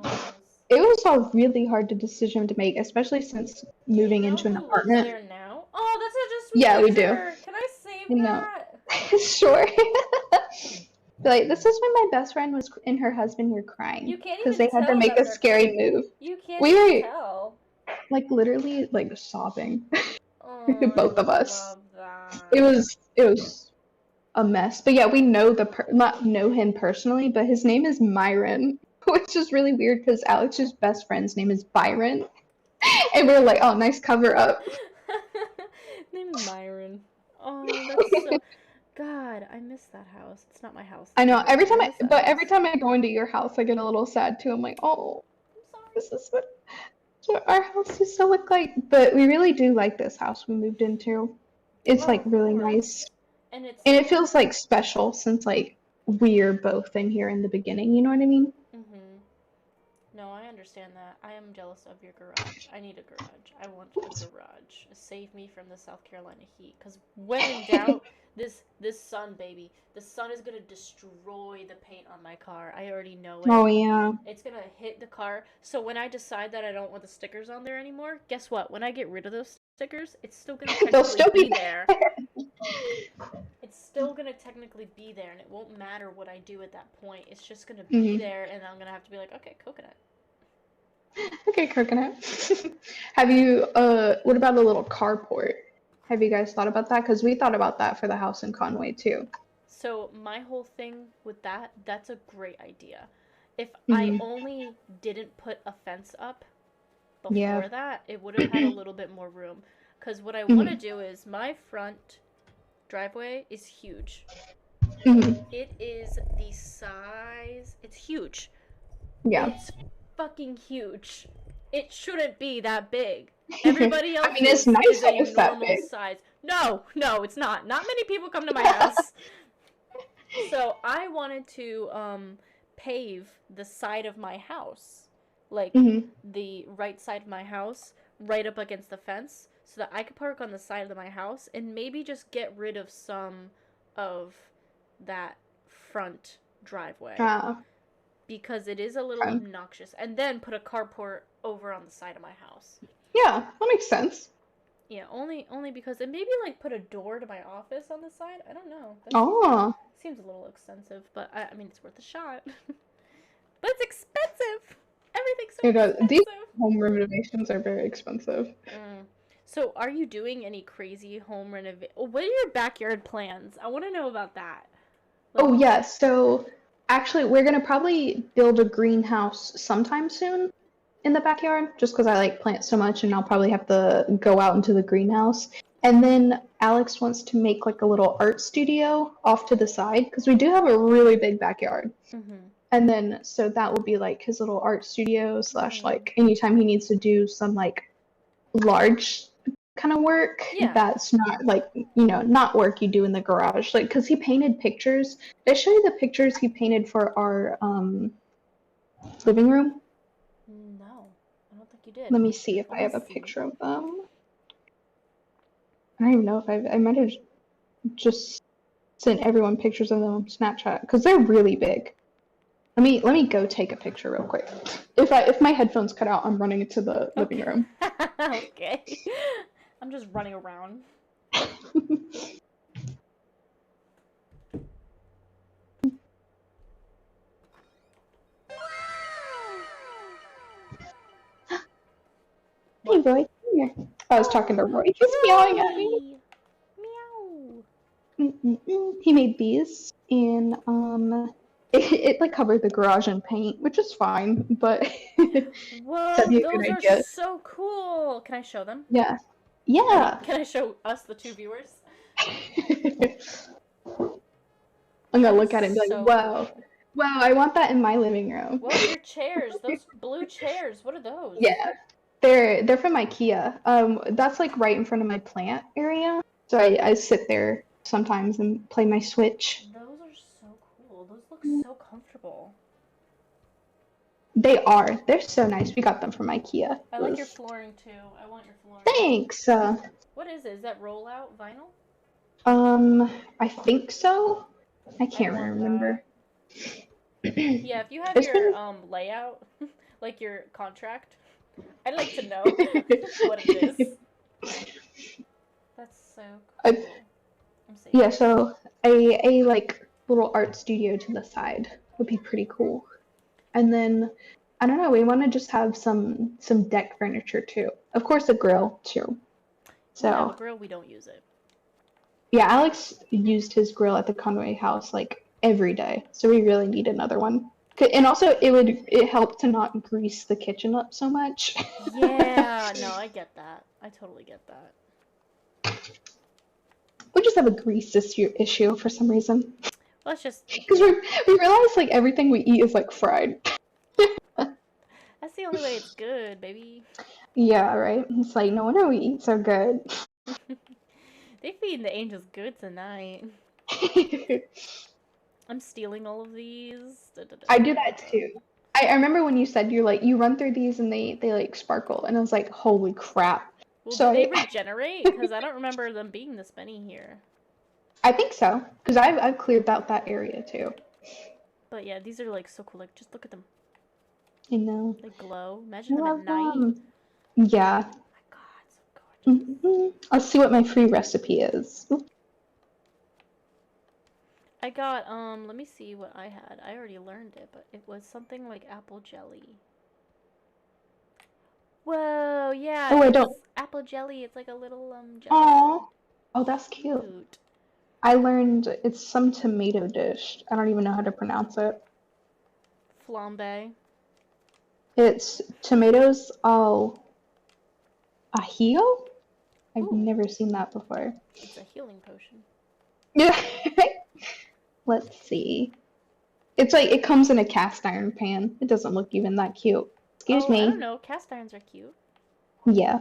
house. It was a really hard decision to make, especially since moving Do you know into an who lives apartment. there now? Oh, that's such a sweet Yeah, we do. picture. Can I save No. that? Sure. Like, this is when my best friend was and her husband were crying You can't because even they had to tell make that a they're scary move. You can't We even were tell. like literally like sobbing, Oh, both of I us. love that. It was a mess. But yeah, we know not know him personally, but his name is Myron, which is really weird because Alex's best friend's name is Byron, and we're like, oh, nice cover up. Named Myron. Oh, that's so. God, I miss that house. It's not my house. I know. Every time miss that every house. time I go into your house, I get a little sad too. I'm like, oh, I'm this is what our house used to look like. But we really do like this house we moved into. It's sorry. like really nice, And it's. and it feels like special since like we're both in here in the beginning. You know what I mean? Mhm. No, I understand that. I am jealous of your garage. I need a garage. I want a garage. Save me from the South Carolina heat. Because when in doubt, this sun, baby, the sun is gonna destroy the paint on my car. I already know it. Oh yeah. It's gonna hit the car. So when I decide that I don't want the stickers on there anymore, guess what? When I get rid of those stickers, it's still gonna They'll technically still be be there. It's still gonna technically be there, and it won't matter what I do at that point. It's just gonna be Mhm. there, and I'm gonna have to be like, okay, coconut. Okay, coconut. Have you what about a little carport? Have you guys thought about that? Because we thought about that for the house in Conway too. So my whole thing with that's a great idea. If I Mhm. only didn't put a fence up before Yeah. that, it would have had a little bit more room. Because what I Mhm. want to do is my front driveway is huge. Mhm. It is the size. It's huge. Yeah. It's fucking huge. It shouldn't be that big. Everybody else I mean, it's nice is that a it's that normal big. size. No, it's not. Not many people come to my house. So I wanted to pave the side of my house, like Mhm. the right side of my house, right up against the fence, so that I could park on the side of my house and maybe just get rid of some of that front driveway because it is a little Okay. obnoxious, and then put a carport over on the side of my house. Yeah, that makes sense. Yeah, only because, and maybe like put a door to my office on the side. I don't know. That Oh. seems a little expensive, but I mean it's worth a shot. But it's expensive. Everything's so These expensive. home renovations are very expensive. So, are you doing any crazy home renovation? What are your backyard plans? I want to know about that. Oh Like, yeah, so actually we're gonna probably build a greenhouse sometime soon in the backyard, just because I like plants so much, and I'll probably have to go out into the greenhouse. And then Alex wants to make like a little art studio off to the side, because we do have a really big backyard. mm-hmm. And then so that will be like his little art studio slash Mm. like anytime he needs to do some like large kind of work Yeah. that's not like not work you do in the garage, like because he painted pictures. Did I show you the pictures he painted for our living room? No, I don't think you did. Let me see if I have a picture of them. I don't even know if I might have just sent everyone pictures of them on Snapchat because they're really big. Let me go take a picture real quick. If my headphones cut out, I'm running into the living room. Okay. I'm just running around. Hey Roy, come here. I was talking to Roy. He's meowing at me. Meow. He made these and it like covered the garage in paint, which is fine, but Whoa, that'd be a good those are idea. so cool. Can I show them? Yeah. I Yeah. mean, can I show us, the two viewers? I'm gonna That look is at it and be like, so wow. cool. Wow, I want that in my living room. What are your chairs? Those blue chairs. What are those? Yeah. They're from IKEA. That's like right in front of my plant area. So I sit there sometimes and play my Switch. Those are so cool. Those look so comfortable. They are. They're so nice. We got them from IKEA. I like your flooring too. I want your flooring. Thanks. What is it? Is that rollout vinyl? I think so. I can't want remember. Yeah, if you have It's your been- layout, like your contract, I'd like to know what it is. That's so cool. I'm saying. Yeah, so a like little art studio to the side would be pretty cool. And then I don't know, we want to just have some deck furniture too. Of course, a grill too. We have a So grill, we don't use it. yeah, Alex used his grill at the Conway house like every day, so we really need another one. And also, it helped to not grease the kitchen up so much. Yeah, no, I get that. I totally get that. We just have a grease issue for some reason. Let's just. Because we realize like everything we eat is like fried. That's the only way it's good, baby. Yeah, right. It's like no wonder we eat so good. They feeding the angels good tonight. I'm stealing all of these. I do that too. I remember when you said you run through these and they like sparkle, and I was like, holy crap. Well, So do they regenerate? Because I don't remember them being this many here. I think so, because I've cleared out that area too. But yeah, these are like so cool. Like, just look at them. I know. They glow. I Imagine them love at night. them. Yeah. Oh my god, so gorgeous. Let's see what my free recipe is. Ooh. I got, let me see what I had. I already learned it, but it was something like apple jelly. Whoa, yeah. Oh, I it's don't. apple jelly. It's like a little, jelly. Aw. Oh, that's cute. Cute. I learned it's some tomato dish. I don't even know how to pronounce it. Flambe. It's tomatoes al ajillo? I've Ooh. never seen that before. It's a healing potion. Yeah. Let's see. It's like it comes in a cast iron pan. It doesn't look even that cute. Excuse me. I don't know. Cast irons are cute. Yeah.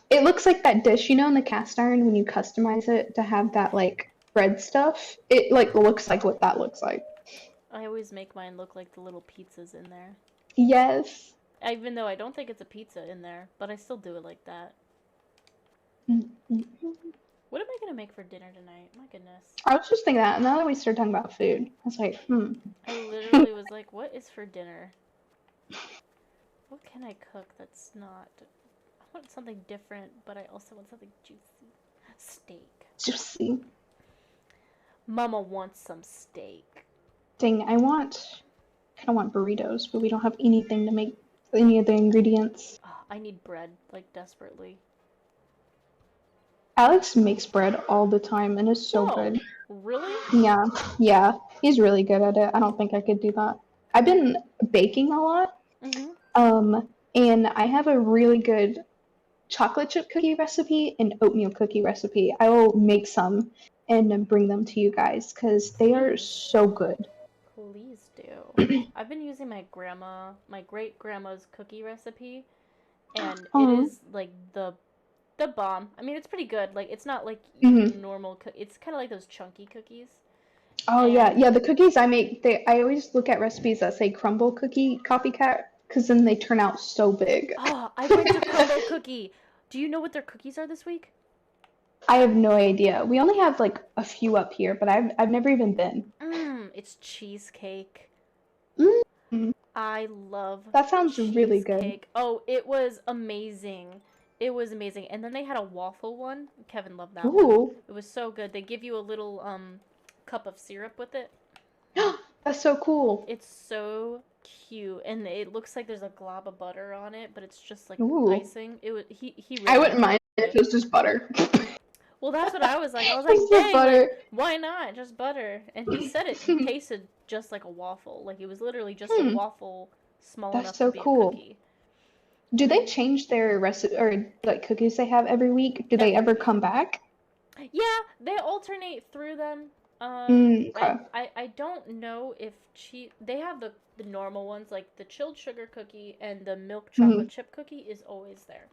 It looks like that dish, in the cast iron when you customize it to have that like bread stuff. It like looks like what that looks like. I always make mine look like the little pizzas in there. Yes. Even though I don't think it's a pizza in there, but I still do it like that. Mm-hmm. What am I gonna make for dinner tonight? My goodness. I was just thinking that, and now that we started talking about food, I was like, I literally was like, what is for dinner? What can I cook that's not... I want something different, but I also want something juicy. Steak. Juicy. Mama wants some steak. Dang, I kind of want burritos, but we don't have anything to make any of the ingredients. Oh, I need bread, like, desperately. Alex makes bread all the time and it's so Whoa, good. really? Yeah, yeah, he's really good at it. I don't think I could do that. I've been baking a lot, Mm-hmm. and I have a really good chocolate chip cookie recipe and oatmeal cookie recipe. I will make some and then bring them to you guys because they are Please. so good. Please do. I've been using my great grandma's cookie recipe, and it Oh, is like the bomb. I mean, it's pretty good. Like it's not like hmm. normal. It's kind of like those chunky cookies. Oh yeah, And yeah. The cookies I make, I always look at recipes that say crumble cookie copycat because then they turn out so big. oh, I went to Crumble Cookie. Do you know what their cookies are this week? I have no idea. We only have like a few up here, but I've never even been. It's cheesecake. Mm, I love that sounds really good. cheesecake. Oh, it was amazing. It was amazing. And then they had a waffle one. Kevin loved that one. Ooh, It was so good. They give you a little cup of syrup with it. that's so cool. It's so cute, and it looks like there's a glob of butter on it, but it's just like Ooh, icing. It was he I really wouldn't mind enjoyed if it. it was just butter. Well, that's what I was like. I was like, Just the dang, like butter. why not just butter? And he said it tasted just like a waffle. Like it was literally just a Hmm, waffle small that's enough to so be a cool. cookie. Do they change their recipe or like cookies they have every week? Do they Every ever week. come back? Yeah, they alternate through them. Okay. I don't know if they have the normal ones like the chilled sugar cookie and the milk chocolate Hmm. chip cookie is always there.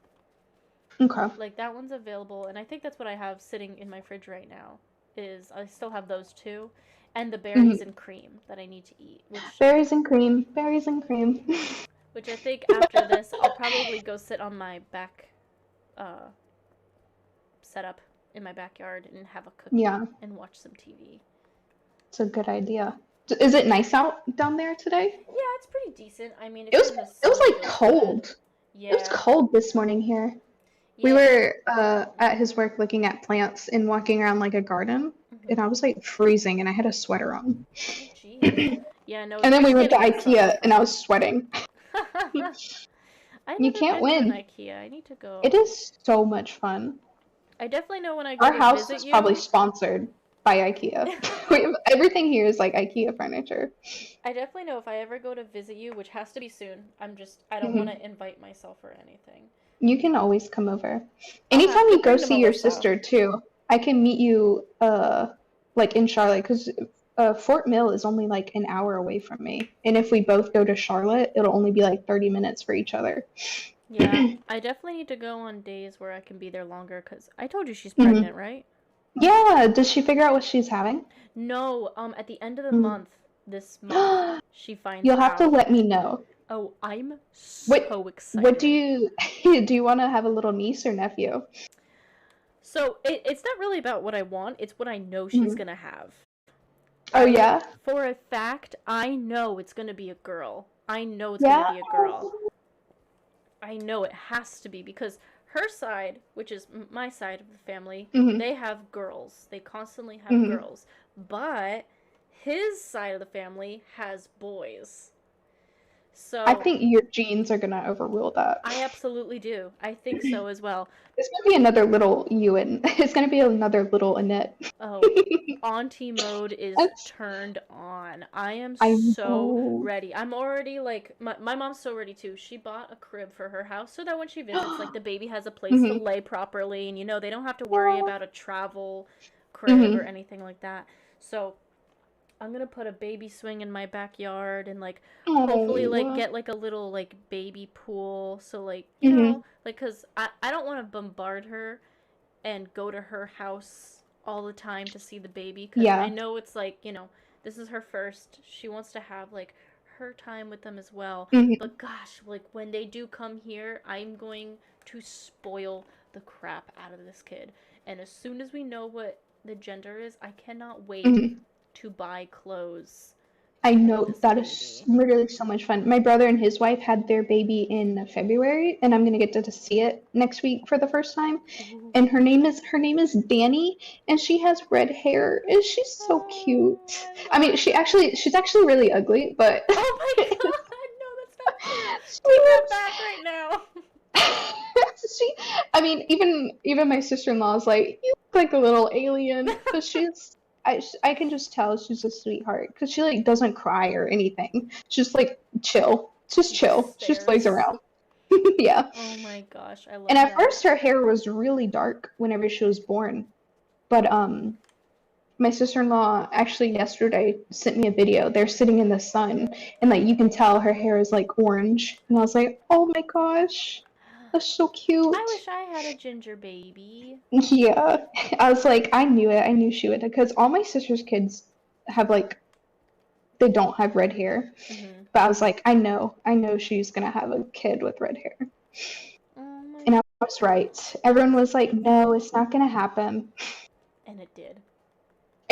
Okay. Like that one's available, and I think that's what I have sitting in my fridge right now. Is I still have those two, and the berries Hmm. and cream that I need to eat, Berries and cream. Berries and cream. which I think after this I'll probably go sit on my back, uh, setup in my backyard and have a cookie Yeah, and watch some TV. it's a good idea. Is it nice out down there today? Yeah, it's pretty decent. I mean, It if was you're in the it was sun, it like feels good. cold. It was Yeah, cold this morning here. We yeah. were at his work looking at plants and walking around like a garden, and Hmm. I was like freezing and I had a sweater on. Oh, jeez. Yeah, no, And then we he's went to getting the sun IKEA and I from. was sweating. I You never can't been to an win. IKEA. I need to It go. is so much fun. I definitely know when I go Our to house visit is probably you. sponsored by IKEA. Everything here is like IKEA furniture. I definitely know if I ever go to visit you, which has to be soon. I don't want Hmm. to invite myself or anything. You can always come over. I'll Anytime you go bring to see your Melissa. sister too, I can meet you like in Charlotte because Fort Mill is only like an hour away from me. And if we both go to Charlotte, it'll only be like 30 minutes for each other. Yeah, I definitely need to go on days where I can be there longer because I told you she's Hmm. pregnant, right? Yeah, does she figure out what she's having? No, at the end of the Mm. month, this month, she finds You'll have to out. let me know. Oh, I'm What so what do excited. you do you want to have a little niece or nephew? So it's not really about what I want, it's what I know she's Mhm. gonna have. Oh yeah? For a fact, I know it's gonna be a girl. I know it's gonna Yeah? be a girl. I know it has to be because her side, which is my side of the family, Hmm. they have girls. They constantly have Hmm. girls. But his side of the family has boys. I So think your genes are gonna overrule that. I absolutely do. I think so as well. It's gonna be another little Ewan. It's gonna be another little Annette. Oh, auntie mode is That's turned on. I am I so know. ready. I'm already like my mom's so ready too. She bought a crib for her house so that when she visits, like the baby has a place to Hmm. lay properly, and they don't have to worry Yeah. about a travel crib or Hmm. anything like that. So I'm gonna put a baby swing in my backyard and like hopefully like Oh. get like a little like baby pool. So like Hmm. like cause I don't want to bombard her and go to her house all the time to see the baby because I Yeah. know it's like, this is her first. She wants to have like her time with them as well. Hmm. But gosh, like when they do come here, I'm going to spoil the crap out of this kid. And as soon as we know what the gender is, I cannot wait Hmm. to buy clothes I for know this that is baby. literally so much fun. My brother and his wife had their baby in February, and I'm gonna get to see it next week for the first time. Ooh. And her name is Danny, and she has red hair, and she's so Oh, cute. I I mean, love it. she's actually really ugly, but Oh my god, no, that's not true. she Take that was back right now. she I mean, even my sister-in-law is like, you look like a little alien, but I can just tell she's a sweetheart because she like doesn't cry or anything. She's like chill, just She chill. just She just lays stares. around. Yeah. Oh my gosh, I And love at that. first, her hair was really dark whenever she was born, but my sister-in-law actually yesterday sent me a video. They're sitting in the sun, and like you can tell her hair is like orange, and I was like, oh my gosh, that's so cute. I wish I had a ginger baby. Yeah, I was like, I knew it. I knew she would because all my sister's kids have like they don't have red hair, Hmm. but I was like, I know she's gonna have a kid with red hair, Oh my. and I was right. Everyone was like, no, it's not gonna happen. And it did.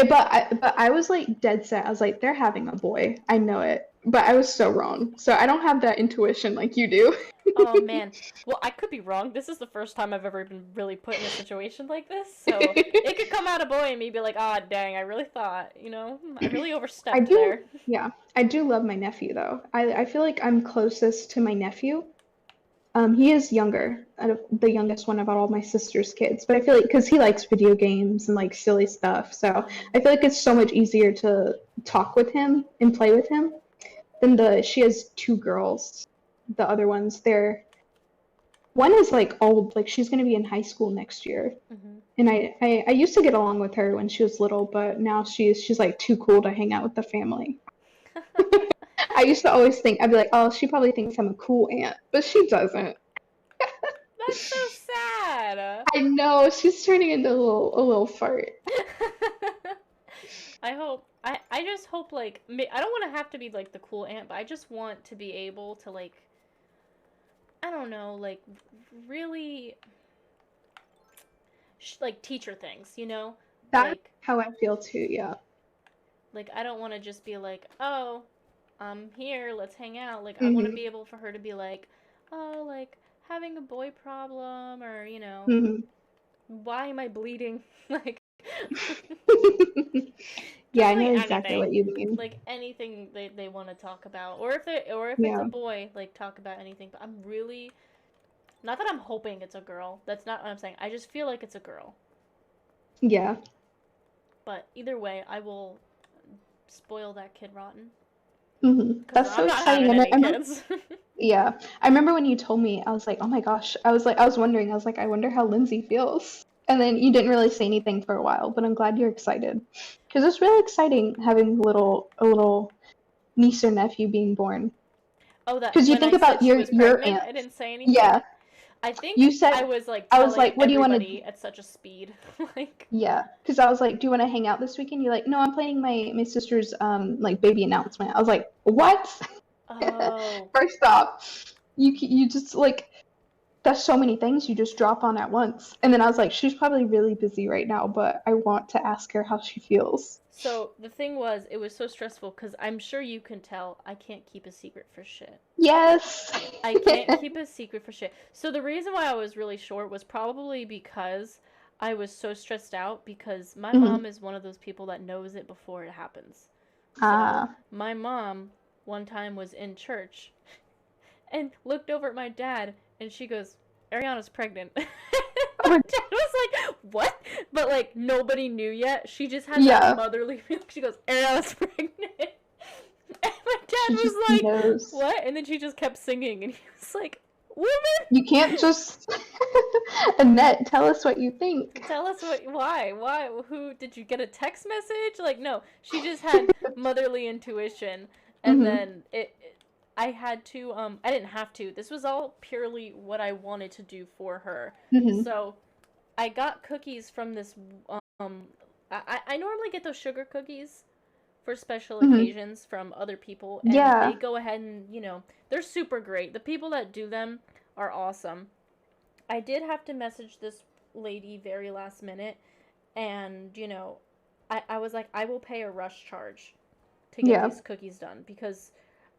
But I was like dead set. I was like, they're having a boy. I know it. But I was so wrong. So I don't have that intuition like you do. Oh man. Well, I could be wrong. This is the first time I've ever been really put in a situation like this. So it could come out a boy and me be like, ah, dang, I really thought, I really I overstepped do, there. yeah. I do love my nephew though. I feel like I'm closest to my nephew. He is younger, out of the youngest one of all my sister's kids. But I feel like because he likes video games and like silly stuff, so I feel like it's so much easier to talk with him and play with him than she has two girls. The other ones, one is like old, like she's gonna be in high school next year. Hmm. And I used to get along with her when she was little, but now she's like too cool to hang out with the family. I used to always think I'd be like, oh, she probably thinks I'm a cool aunt, but she doesn't. That's so sad. I know she's turning into a little fart. I just hope like I don't want to have to be like the cool aunt, but I just want to be able to like I don't know, like really like teach her things, That's Like how I feel too. Yeah. like I don't want to just be like, "Oh, I'm here, let's hang out." Like I want to Mhm. be able for her to be like, "Oh, like having a boy problem or, Mhm. why am I bleeding?" Like Yeah, just I like know exactly anything. what you mean. Like anything they want to talk about or if it's a Yeah. boy, like talk about anything. But I'm really not that I'm hoping it's a girl. That's not what I'm saying. I just feel like it's a girl. Yeah. But either way, I will spoil that kid rotten because That's so I'm not exciting. having And any kids. yeah, I remember when you told me, I was like, oh my gosh. I was wondering, I was like, I wonder how Lindsay feels. And then you didn't really say anything for a while, but I'm glad you're excited. Because it's really exciting having a little niece or nephew being born. Oh, that Because you when think I said about she was your pregnant, aunt. I didn't say anything. Yeah. I think You I said was like I was telling like, what do you want to everybody at such a speed. Like, Yeah, because I was like, "Do you want to hang out this weekend?" You're like, "No, I'm planning my sister's like baby announcement." I was like, "What?" oh, First off, you just like that's so many things you just drop on at once. And then I was like, "She's probably really busy right now, but I want to ask her how she feels." so the thing was, it was so stressful because I'm sure you can tell I can't keep a secret for shit. Yes. I can't keep a secret for shit. So the reason why I was really short was probably because I was so stressed out because my Mhm. mom is one of those people that knows it before it happens. So Ah. my mom one time was in church and looked over at my dad and she goes, Ariana's pregnant. Oh My my- dad was like, what? But like nobody knew yet. She just had Yeah. that motherly feeling. She goes, Ariana's pregnant. And my She dad just was like, knows. what? And then she just kept singing and he was like, woman, You can't just Annette, tell us what you think. tell us why, who, did you get a text message? Like, no, she just had motherly intuition. And Mhm. then I had to, I didn't have to. This was all purely what I wanted to do for her. Mhm. So I got cookies from this, I normally get those sugar cookies for special Mhm. occasions from other people, and Yeah. they go ahead and, they're super great. The people that do them are awesome. I did have to message this lady very last minute, and, I was like, I will pay a rush charge to get Yeah. these cookies done because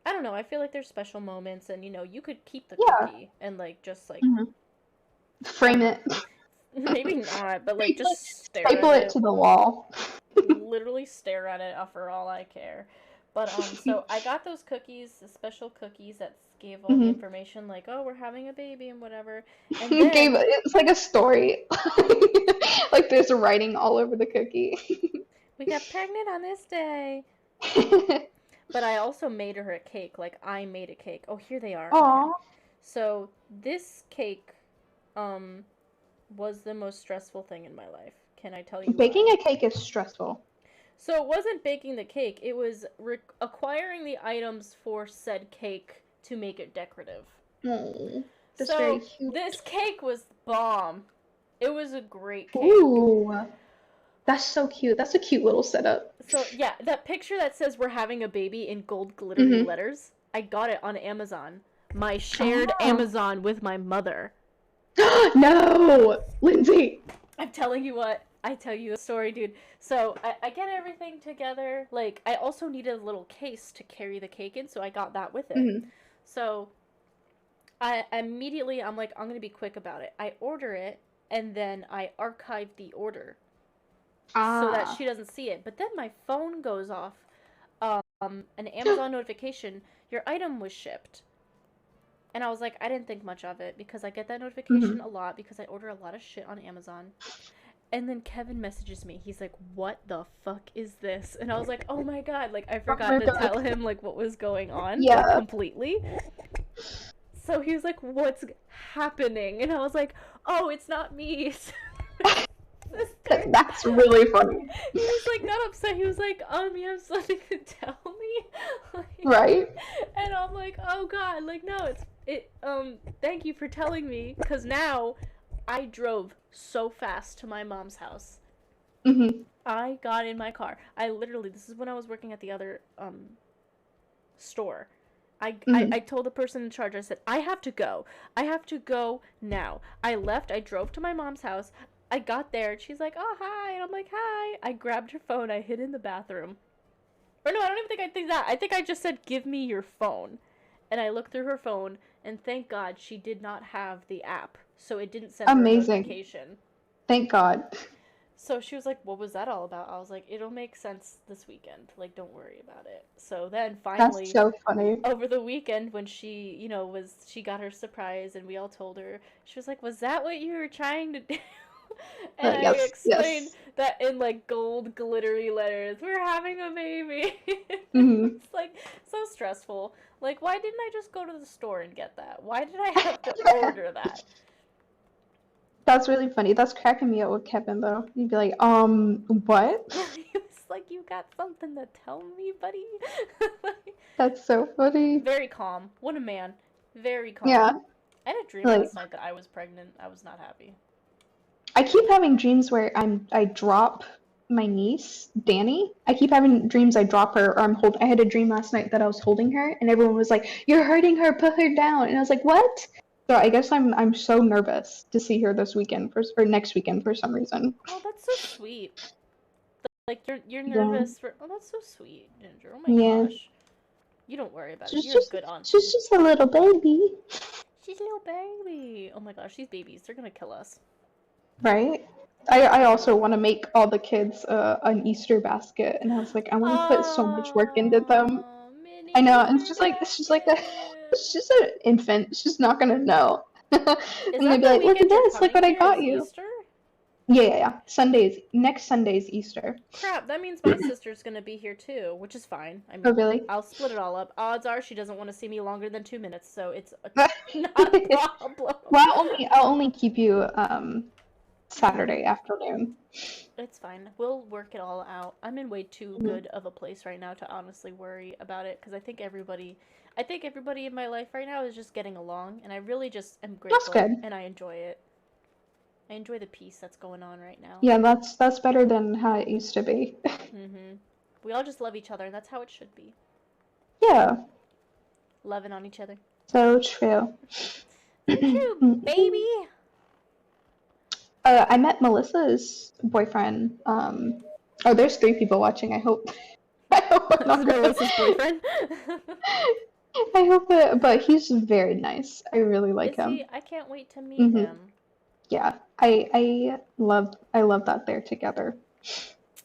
I don't know, I feel like there's special moments and, you could keep the Yeah. cookie and, like, just, like, Mhm. Frame um, it. maybe not, but, like, just stare Staple at it it. to the wall. Literally stare at it for all I care. But so I got those cookies, the special cookies that gave all the Mhm. information, like, oh, we're having a baby and whatever. And then It's like a story. Like there's writing all over the cookie. we got pregnant on this day. But I also made her a cake. Like, I made a cake. Oh, here they are. Okay. Aw. So this cake, was the most stressful thing in my life. Can I tell you Baking why? a cake is stressful. So it wasn't baking the cake. It was acquiring the items for said cake to make it decorative. Oh, that's So very cute. this cake was bomb. It was a great cake. Ooh, that's so cute. That's a cute little setup. So yeah, that picture that says we're having a baby in gold glittery Mhm. letters, I got it on Amazon. My shared Oh. Amazon with my mother. No, Lindsay. I'm telling you what, I tell you a story, dude. So I get everything together. Like, I also needed a little case to carry the cake in, so I got that with it. Mhm. So I immediately, I'm like, I'm gonna be quick about it. I order it, and then I archive the order so that Ah. she doesn't see it. But then my phone goes off. An Amazon notification, your item was shipped. And I was like, I didn't think much of it because I get that notification a lot because I order a lot of shit on Amazon. And then Kevin messages me. He's like, "What the fuck is this?" And I was like, "Oh my god!" Like, I forgot my to God. tell him like what was going on, Yeah. like, completely. So he was like, "What's happening?" And I was like, "Oh, it's not me." This guy, That's really funny, he was like not upset. He was like, you have something to tell me?" Like, right? and I'm like, "Oh god, like no, thank you for telling me, because now I drove so fast to my mom's house. Mhm. I got in my car. This is when I was working at the other store. Mhm. I told the person in charge, I said, I have to go. I have to go now. I left, I drove to my mom's house. I got there, she's like, oh, hi. And I'm like, hi. I grabbed her phone, I hid in the bathroom. Or no, I don't even think I think that. I think I just said, give me your phone. And I looked through her phone, and thank God she did not have the app, so it didn't send her a Amazing. notification. Thank God. So she was like, what was that all about? I was like, it'll make sense this weekend. Like, don't worry about it. So then finally, That's so funny. over the weekend when she, she got her surprise and we all told her, she was like, was that what you were trying to do? And I Yes, explained yes. that in like gold glittery letters, we're having a baby. Mhm. It's like so stressful. Like, why didn't I just go to the store and get that? Why did I have to order that? That's really funny. That's cracking me up with Kevin though. He'd be like, what? He was like, you got something to tell me, buddy? That's so funny. Very calm. What a man. Very calm. Yeah. I had a dream Like, last night that I was pregnant. I was not happy. I keep having dreams where I drop my niece, Danny. I keep having dreams I drop her or I had a dream last night that I was holding her and everyone was like, "You're hurting her, put her down." And I was like, "What?" So I guess I'm so nervous to see her this weekend or next weekend for some reason. Oh, that's so sweet. Like, you're Yeah. nervous for. Oh, that's so sweet, Ginger. Oh my Yeah. gosh. You don't worry about it. She's You're a just good aunt. she's just a little baby, She's a little baby. Oh my gosh, these babies, they're gonna kill us. right? I also want to make all the kids an Easter basket, and I was like, I want to put so much work into them. Oh, mini I know, and Easter it's just like a, basket. it's just an infant. She's just not gonna know. Is And that they'd be the like, "Look at weekend you're this! Look coming what I here? got Is you!" Easter? Yeah. Next Sunday's Easter. Crap, that means my sister's gonna be here too, which is fine. I Oh, mean, really? I'll split it all up. Odds are she doesn't want to see me longer than 2 minutes, so it's not a problem. Well, I'll only keep you Saturday afternoon. It's fine. We'll work it all out. I'm in way too good of a place right now to honestly worry about it, because I think everybody in my life right now is just getting along, and I really just am grateful good. and I enjoy it. I enjoy the peace that's going on right now. Yeah, that's better than how it used to be. We all just love each other, and that's how it should be. Yeah, Loving on each other. so true. So true, baby. I met Melissa's boyfriend. Oh, there's 3 people watching. I hope. I hope I'm not This is Melissa's boyfriend. I hope it, but he's very nice. I really like Is him. he? I can't wait to meet Mhm. him. Yeah, I love that they're together.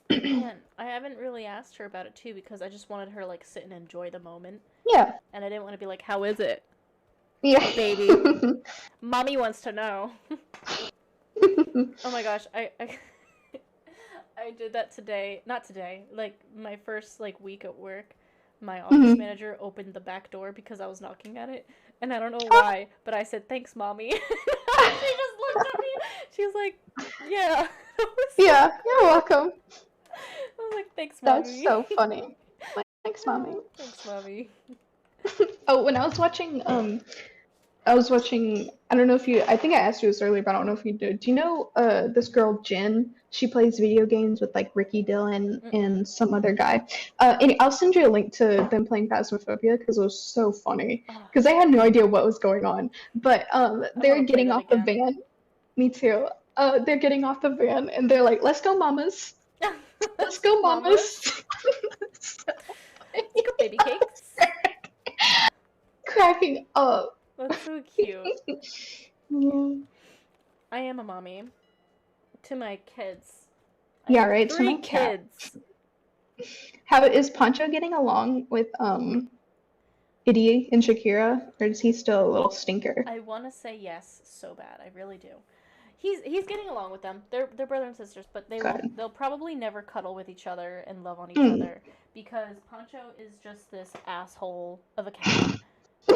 Man, I haven't really asked her about it too because I just wanted her to, like, sit and enjoy the moment, Yeah. and I didn't want to be like, "How is it, Yeah. baby? Mommy wants to know." Oh my gosh, I I did that today. Not today. Like my first like week at work, my office manager opened the back door because I was knocking at it, and I don't know why, but I said thanks, mommy. She just looked at me. She was like, "Yeah." Yeah, you're welcome. I was like, "Thanks, That's mommy." so funny. Thanks, mommy. Thanks, mommy. Oh, when I was watching, I don't know if you, I think I asked you this earlier, but I don't know if you do. Do you know this girl, Jen? She plays video games with like Ricky Dillon and some other guy. And I'll send you a link to them playing Phasmophobia because it was so funny. Oh, Because I had no idea what was going on. But I they're want to play getting that off the again. van. Me too. They're getting off the van and they're like, let's go, mamas. Let's go, mamas. So Let's go, baby cakes. cracking up. That's so cute. Yeah. I am a mommy to my kids. I Yeah, have right. To 3 my cat. kids. How is Poncho getting along with Idie and Shakira, or is he still a little stinker? I want to say yes so bad. I really do. He's getting along with them. They're brother and sisters, but Good. they'll probably never cuddle with each other and love on each Mm. other because Pancho is just this asshole of a cat,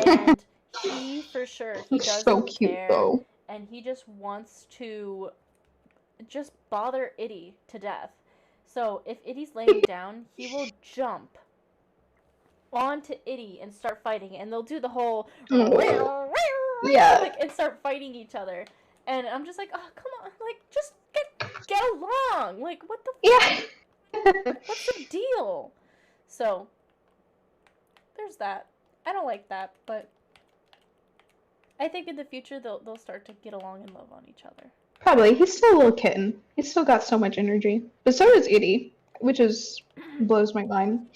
and he for sure he He's doesn't so cute care, though. and he just wants to just bother Idie to death. So if Idie's laying down, he will jump onto Idie and start fighting, and they'll do the whole Yeah. like and start fighting each other. And I'm just like, oh come on, like just get along. Like what the Yeah. what's the deal? So there's that. I don't like that, but I think in the future they'll start to get along and love on each other. Probably. He's still a little kitten. He's still got so much energy. But so does Idie, which is blows my mind.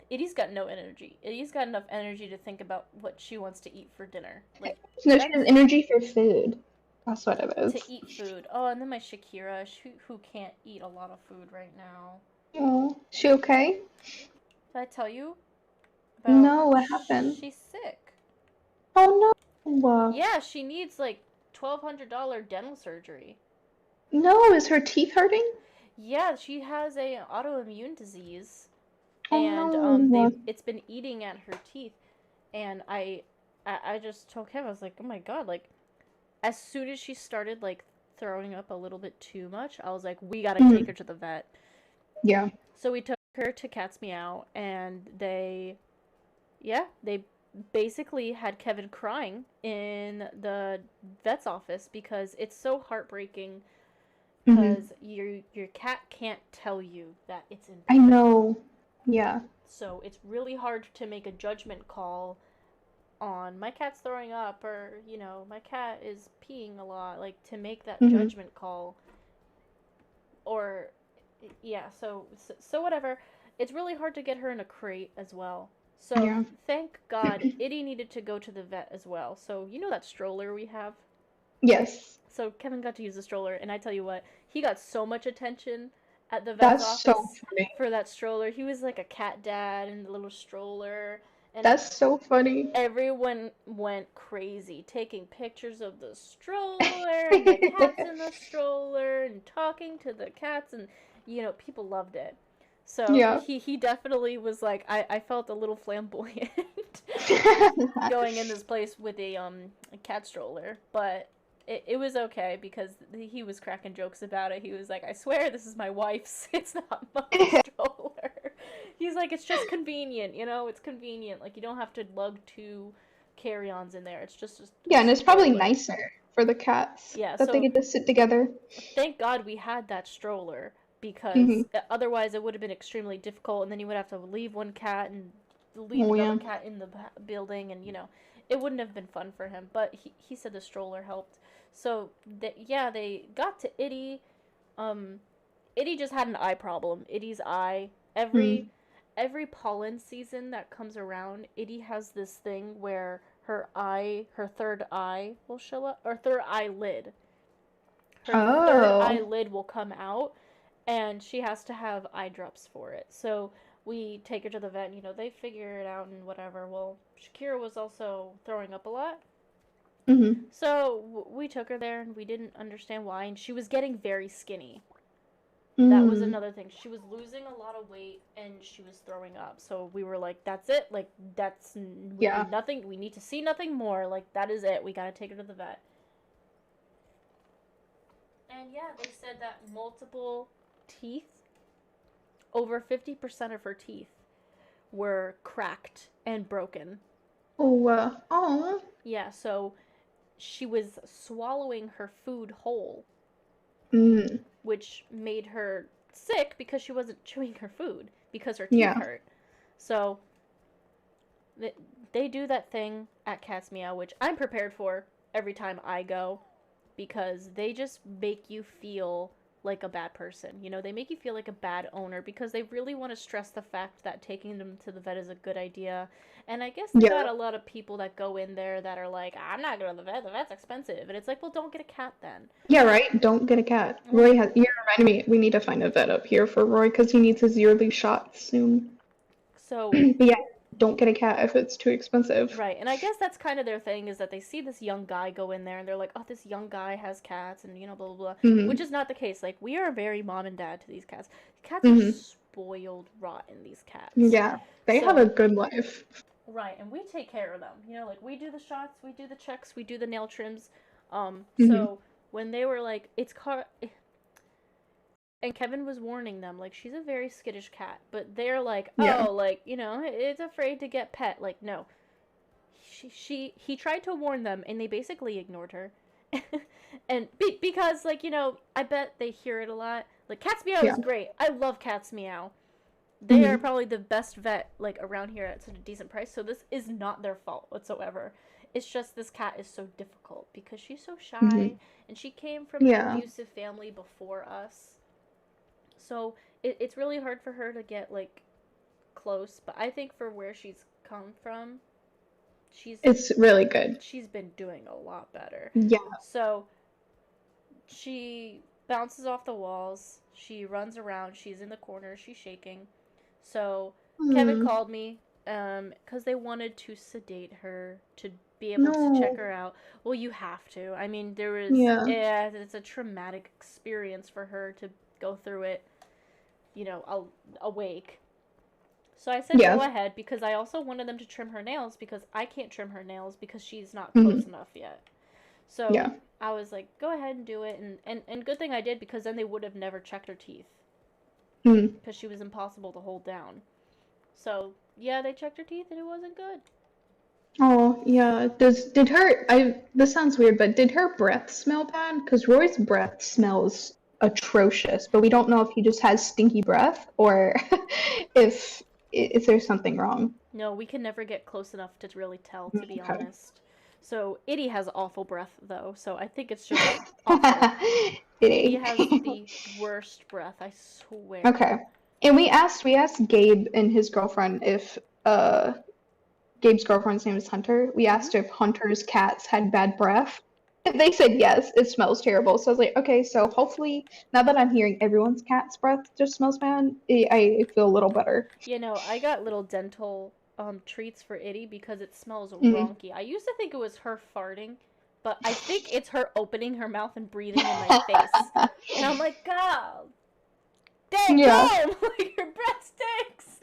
Idie's got no energy. Idie's got enough energy to think about what she wants to eat for dinner. Like No, she has energy for food. That's what it is. to eat food. Oh, and then my Shakira, who can't eat a lot of food right now. Oh, she okay? Did I tell you? About No, what happened? She's sick. Oh no. Yeah, she needs like $1,200 dental surgery. No, is her teeth hurting? Yeah, she has a autoimmune disease, Oh and no. it's been eating at her teeth. And I just told him, I was like, oh my god, like as soon as she started like throwing up a little bit too much, I was like, we gotta take her to the vet. Yeah. So we took her to Cat's Meow, and they basically had Kevin crying in the vet's office because it's so heartbreaking because your cat can't tell you that it's in I pain. know. Yeah. So it's really hard to make a judgment call on my cat's throwing up or, you know, my cat is peeing a lot, like to make that judgment call. Or yeah, so whatever. It's really hard to get her in a crate as well. So thank God Idie needed to go to the vet as well. So you know that stroller we have? Yes. So Kevin got to use the stroller, and I tell you what, he got so much attention at the vet's That's office so funny. for that stroller. He was like a cat dad in the little stroller. And That's so funny. everyone went crazy, taking pictures of the stroller and the cats in the stroller and talking to the cats, and you know, people loved it. So Yeah. he definitely was like, I felt a little flamboyant going in this place with a cat stroller, but it was okay because he was cracking jokes about it. He was like, I swear this is my wife's, it's not my stroller. He's like, it's just convenient, you know, it's convenient. Like, you don't have to lug 2 carry-ons in there. It's just Yeah, and it's probably stroller. nicer for the cats Yeah, that so they get to sit together. thank God we had that stroller because otherwise it would have been extremely difficult, and then you would have to leave one cat and leave another cat in the building, and you know, it wouldn't have been fun for him. But he said the stroller helped. So they got to Idie. Idie just had an eye problem. Idie's eye. Every pollen season that comes around, Idie has this thing where her third eye will show up, or third eyelid. Her third eyelid will come out, and she has to have eye drops for it. So we take her to the vet, and, they figure it out and whatever. Well, Shakira was also throwing up a lot. Mhm. So we took her there, and we didn't understand why, and she was getting very skinny. That was another thing. She was losing a lot of weight, and she was throwing up. So we were like, that's it. Like, we need nothing. We need to see nothing more. Like, that is it. We gotta take her to the vet. And yeah, they said that multiple teeth, over 50% of her teeth, were cracked and broken. Oh. Yeah, so she was swallowing her food whole, Mm. which made her sick because she wasn't chewing her food because her teeth hurt. So they do that thing at Cat's Meow, which I'm prepared for every time I go, because they just make you feel like a bad person. They make you feel like a bad owner because they really want to stress the fact that taking them to the vet is a good idea. And I guess they got a lot of people that go in there that are like, I'm not going to the vet. The vet's expensive. And it's like, well, don't get a cat then. Yeah, right? Don't get a cat. Roy you reminded me, we need to find a vet up here for Roy because he needs his yearly shots soon. So, but yeah, don't get a cat if it's too expensive. Right, and I guess that's kind of their thing, is that they see this young guy go in there and they're like, oh, this young guy has cats, and blah, blah, blah. Mhm. Which is not the case. Like, we are very mom and dad to these cats. Cats are spoiled rotten, these cats. Yeah, they have a good life. Right, and we take care of them. Like, we do the shots, we do the checks, we do the nail trims. So when they were like, and Kevin was warning them, like, she's a very skittish cat, but they're like, like, it's afraid to get pet. Like, no. He tried to warn them, and they basically ignored her. And because, like, I bet they hear it a lot. Like, Cat's Meow is great. I love Cat's Meow. They are probably the best vet, like, around here at such a decent price, so this is not their fault whatsoever. It's just this cat is so difficult because she's so shy, and she came from an abusive family before us. So it's really hard for her to get, like, close. But I think for where she's come from, it's really good. She's been doing a lot better. Yeah. So she bounces off the walls. She runs around. She's in the corner. She's shaking. So Kevin called me because they wanted to sedate her to be able to check her out. Well, you have to. I mean, it's a traumatic experience for her to go through it, awake. So I said go ahead, because I also wanted them to trim her nails, because I can't trim her nails because she's not close enough yet. So I was like, go ahead and do it, and good thing I did, because then they would have never checked her teeth. Because she was impossible to hold down. So yeah, they checked her teeth and it wasn't good. Oh yeah. This sounds weird, but did her breath smell bad? Because Roy's breath smells atrocious, but we don't know if he just has stinky breath or if there's something wrong. No, we can never get close enough to really tell, to be honest. So Itty has awful breath, though, so I think it's just awful. He has the worst breath, I swear. Okay. And we asked Gabe and his girlfriend if Gabe's girlfriend's name is Hunter. We asked if Hunter's cats had bad breath. They said yes, it smells terrible. So I was like, okay, so hopefully, now that I'm hearing everyone's cat's breath just smells bad, I feel a little better. I got little dental treats for Itty because it smells wonky. I used to think it was her farting, but I think it's her opening her mouth and breathing in my face. And I'm like, God, dang, like, your breath stinks.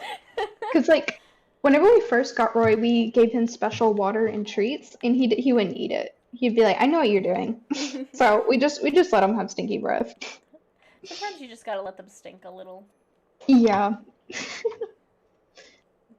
Because, like, whenever we first got Roy, we gave him special water and treats, and he wouldn't eat it. He'd be like, I know what you're doing. So we just let him have stinky breath. Sometimes you just gotta let them stink a little. Yeah.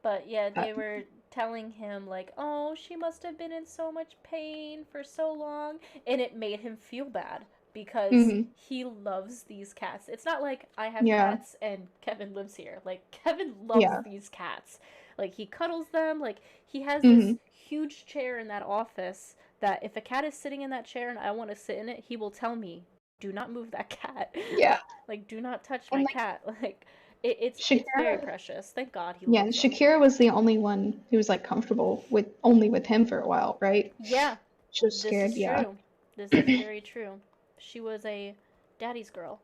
But yeah, they were telling him, like, oh, she must have been in so much pain for so long. And it made him feel bad because he loves these cats. It's not like I have cats and Kevin lives here. Like, Kevin loves these cats. Like, he cuddles them. Like, he has this huge chair in that office that if a cat is sitting in that chair and I want to sit in it, he will tell me, do not move that cat. Yeah. Like, do not touch my cat. Like, it's very precious. Thank God he loves them. Shakira was the only one who was, like, comfortable with him for a while, right? Yeah. She was scared, This is true. This is very true. She was a daddy's girl.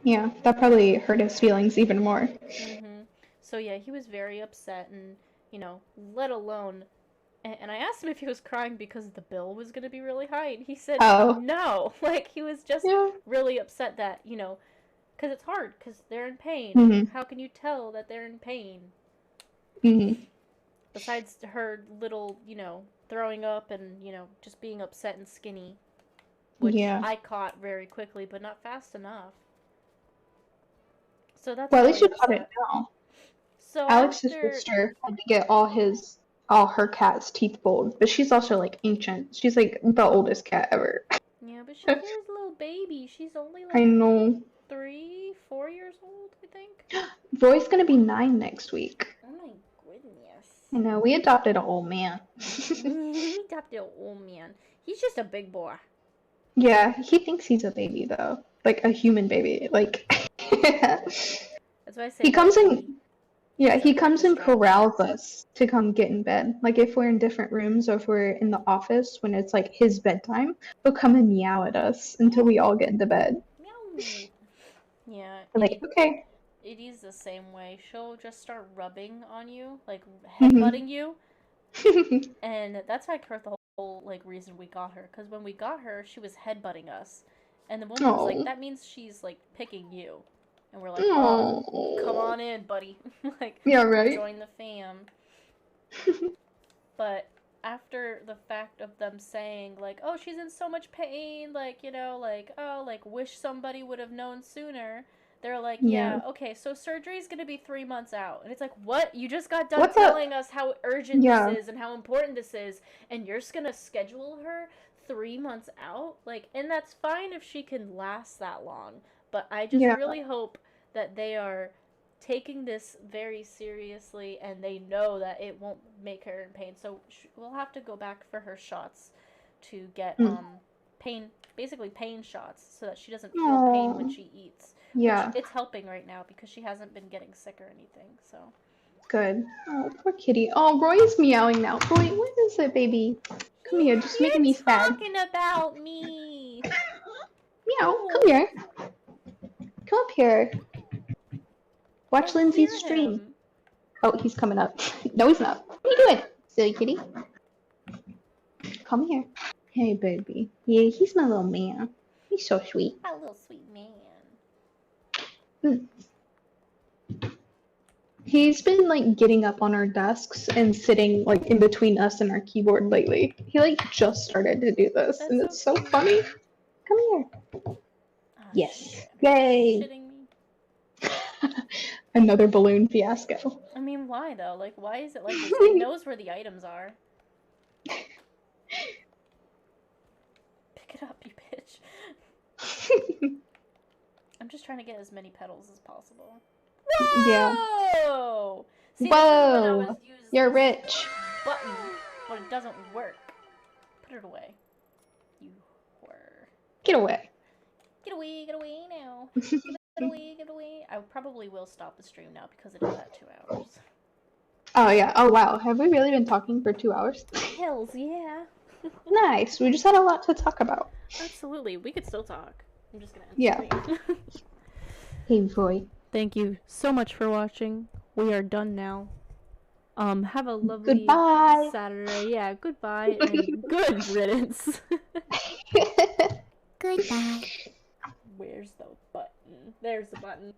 Yeah, that probably hurt his feelings even more. So yeah, he was very upset, and let alone. And I asked him if he was crying because the bill was gonna be really high, and he said Oh, no. Like he was just yeah. really upset that because it's hard because they're in pain. Mhm. How can you tell that they're in pain? Mhm. Besides her little, throwing up and, just being upset and skinny, which Yeah. I caught very quickly, but not fast enough. So that's Well, at least really you caught it upset. now. So Alex's after, sister had to get all her cat's teeth pulled, but she's also like ancient. She's like the oldest cat ever. yeah, but she's a little baby. She's only I like know. 4 years old, I think. Roy's gonna be 9 next week. Oh my goodness. I know. We adopted an old man. We adopted an old man. He's just a big boy. Yeah, he thinks he's a baby though, like a human baby. Like That's why I say he comes in. baby. Yeah, He's he a comes baby and stretch. corrals us to come get in bed. Like if we're in different rooms or if we're in the office when it's like his bedtime, he'll come and meow at us until we all get into bed. Meow. Yeah, We're like, okay. it is the same way. She'll just start rubbing on you, like Mhm. headbutting you, and that's like the whole like reason we got her. Because when we got her, she was headbutting us, and the woman was like, Oh. "That means she's like picking you," and we're like, "Oh, come on in, buddy, like Yeah, right. join the fam." But after the fact of them saying like, "Oh, she's in so much pain," like like, "Oh, like wish somebody would have known sooner." They're like, Yeah. "Yeah, okay, so surgery's gonna be 3 months out," and it's like, "What? You just got done What the? telling us how urgent Yeah. this is and how important this is, and you're just gonna schedule her 3 months out? Like, and that's fine if she can last that long, but I just Yeah. really hope that they are taking this very seriously and they know that it won't make her in pain. So we'll have to go back for her shots to get basically pain shots so that she doesn't feel pain when Aw. she eats. Yeah. Which it's helping right now because she hasn't been getting sick or anything. So Good. Oh, poor kitty. Oh, Roy's meowing now. Roy, what is it, baby? Come here, just making me sad. talking about me. Meow. Come here. Come up here. Watch Lindsay's stream. Oh, he's coming up. No, he's not. What are you doing, silly kitty? Come here. Hey, baby. Yeah, he's my little man. He's so sweet. A little sweet man. He's been like getting up on our desks and sitting like in between us and our keyboard lately. He like just started to do this, That's and so it's so cute. funny. Come here. Oh, Yes. shit. Yay. Shitting me? Another balloon fiasco. I mean, why though? Like, why is it like this? It knows where the items are. Pick it up, you bitch. I'm just trying to get as many petals as possible. Yeah. Whoa! See, this is when I Whoa. was using You're this rich. button, but it doesn't work. Put it away. You whore. Get away. Get away now. Get away. I probably will stop the stream now because it is at 2 hours. Oh yeah. Oh wow. Have we really been talking for 2 hours? Hells yeah. Nice. We just had a lot to talk about. Absolutely. We could still talk. I'm just gonna end Yeah. the stream. Hey, Roy. Thank you so much for watching. We are done now. Have a lovely Goodbye. Saturday. Yeah, goodbye and good riddance. Goodbye. Where's the button? There's the button.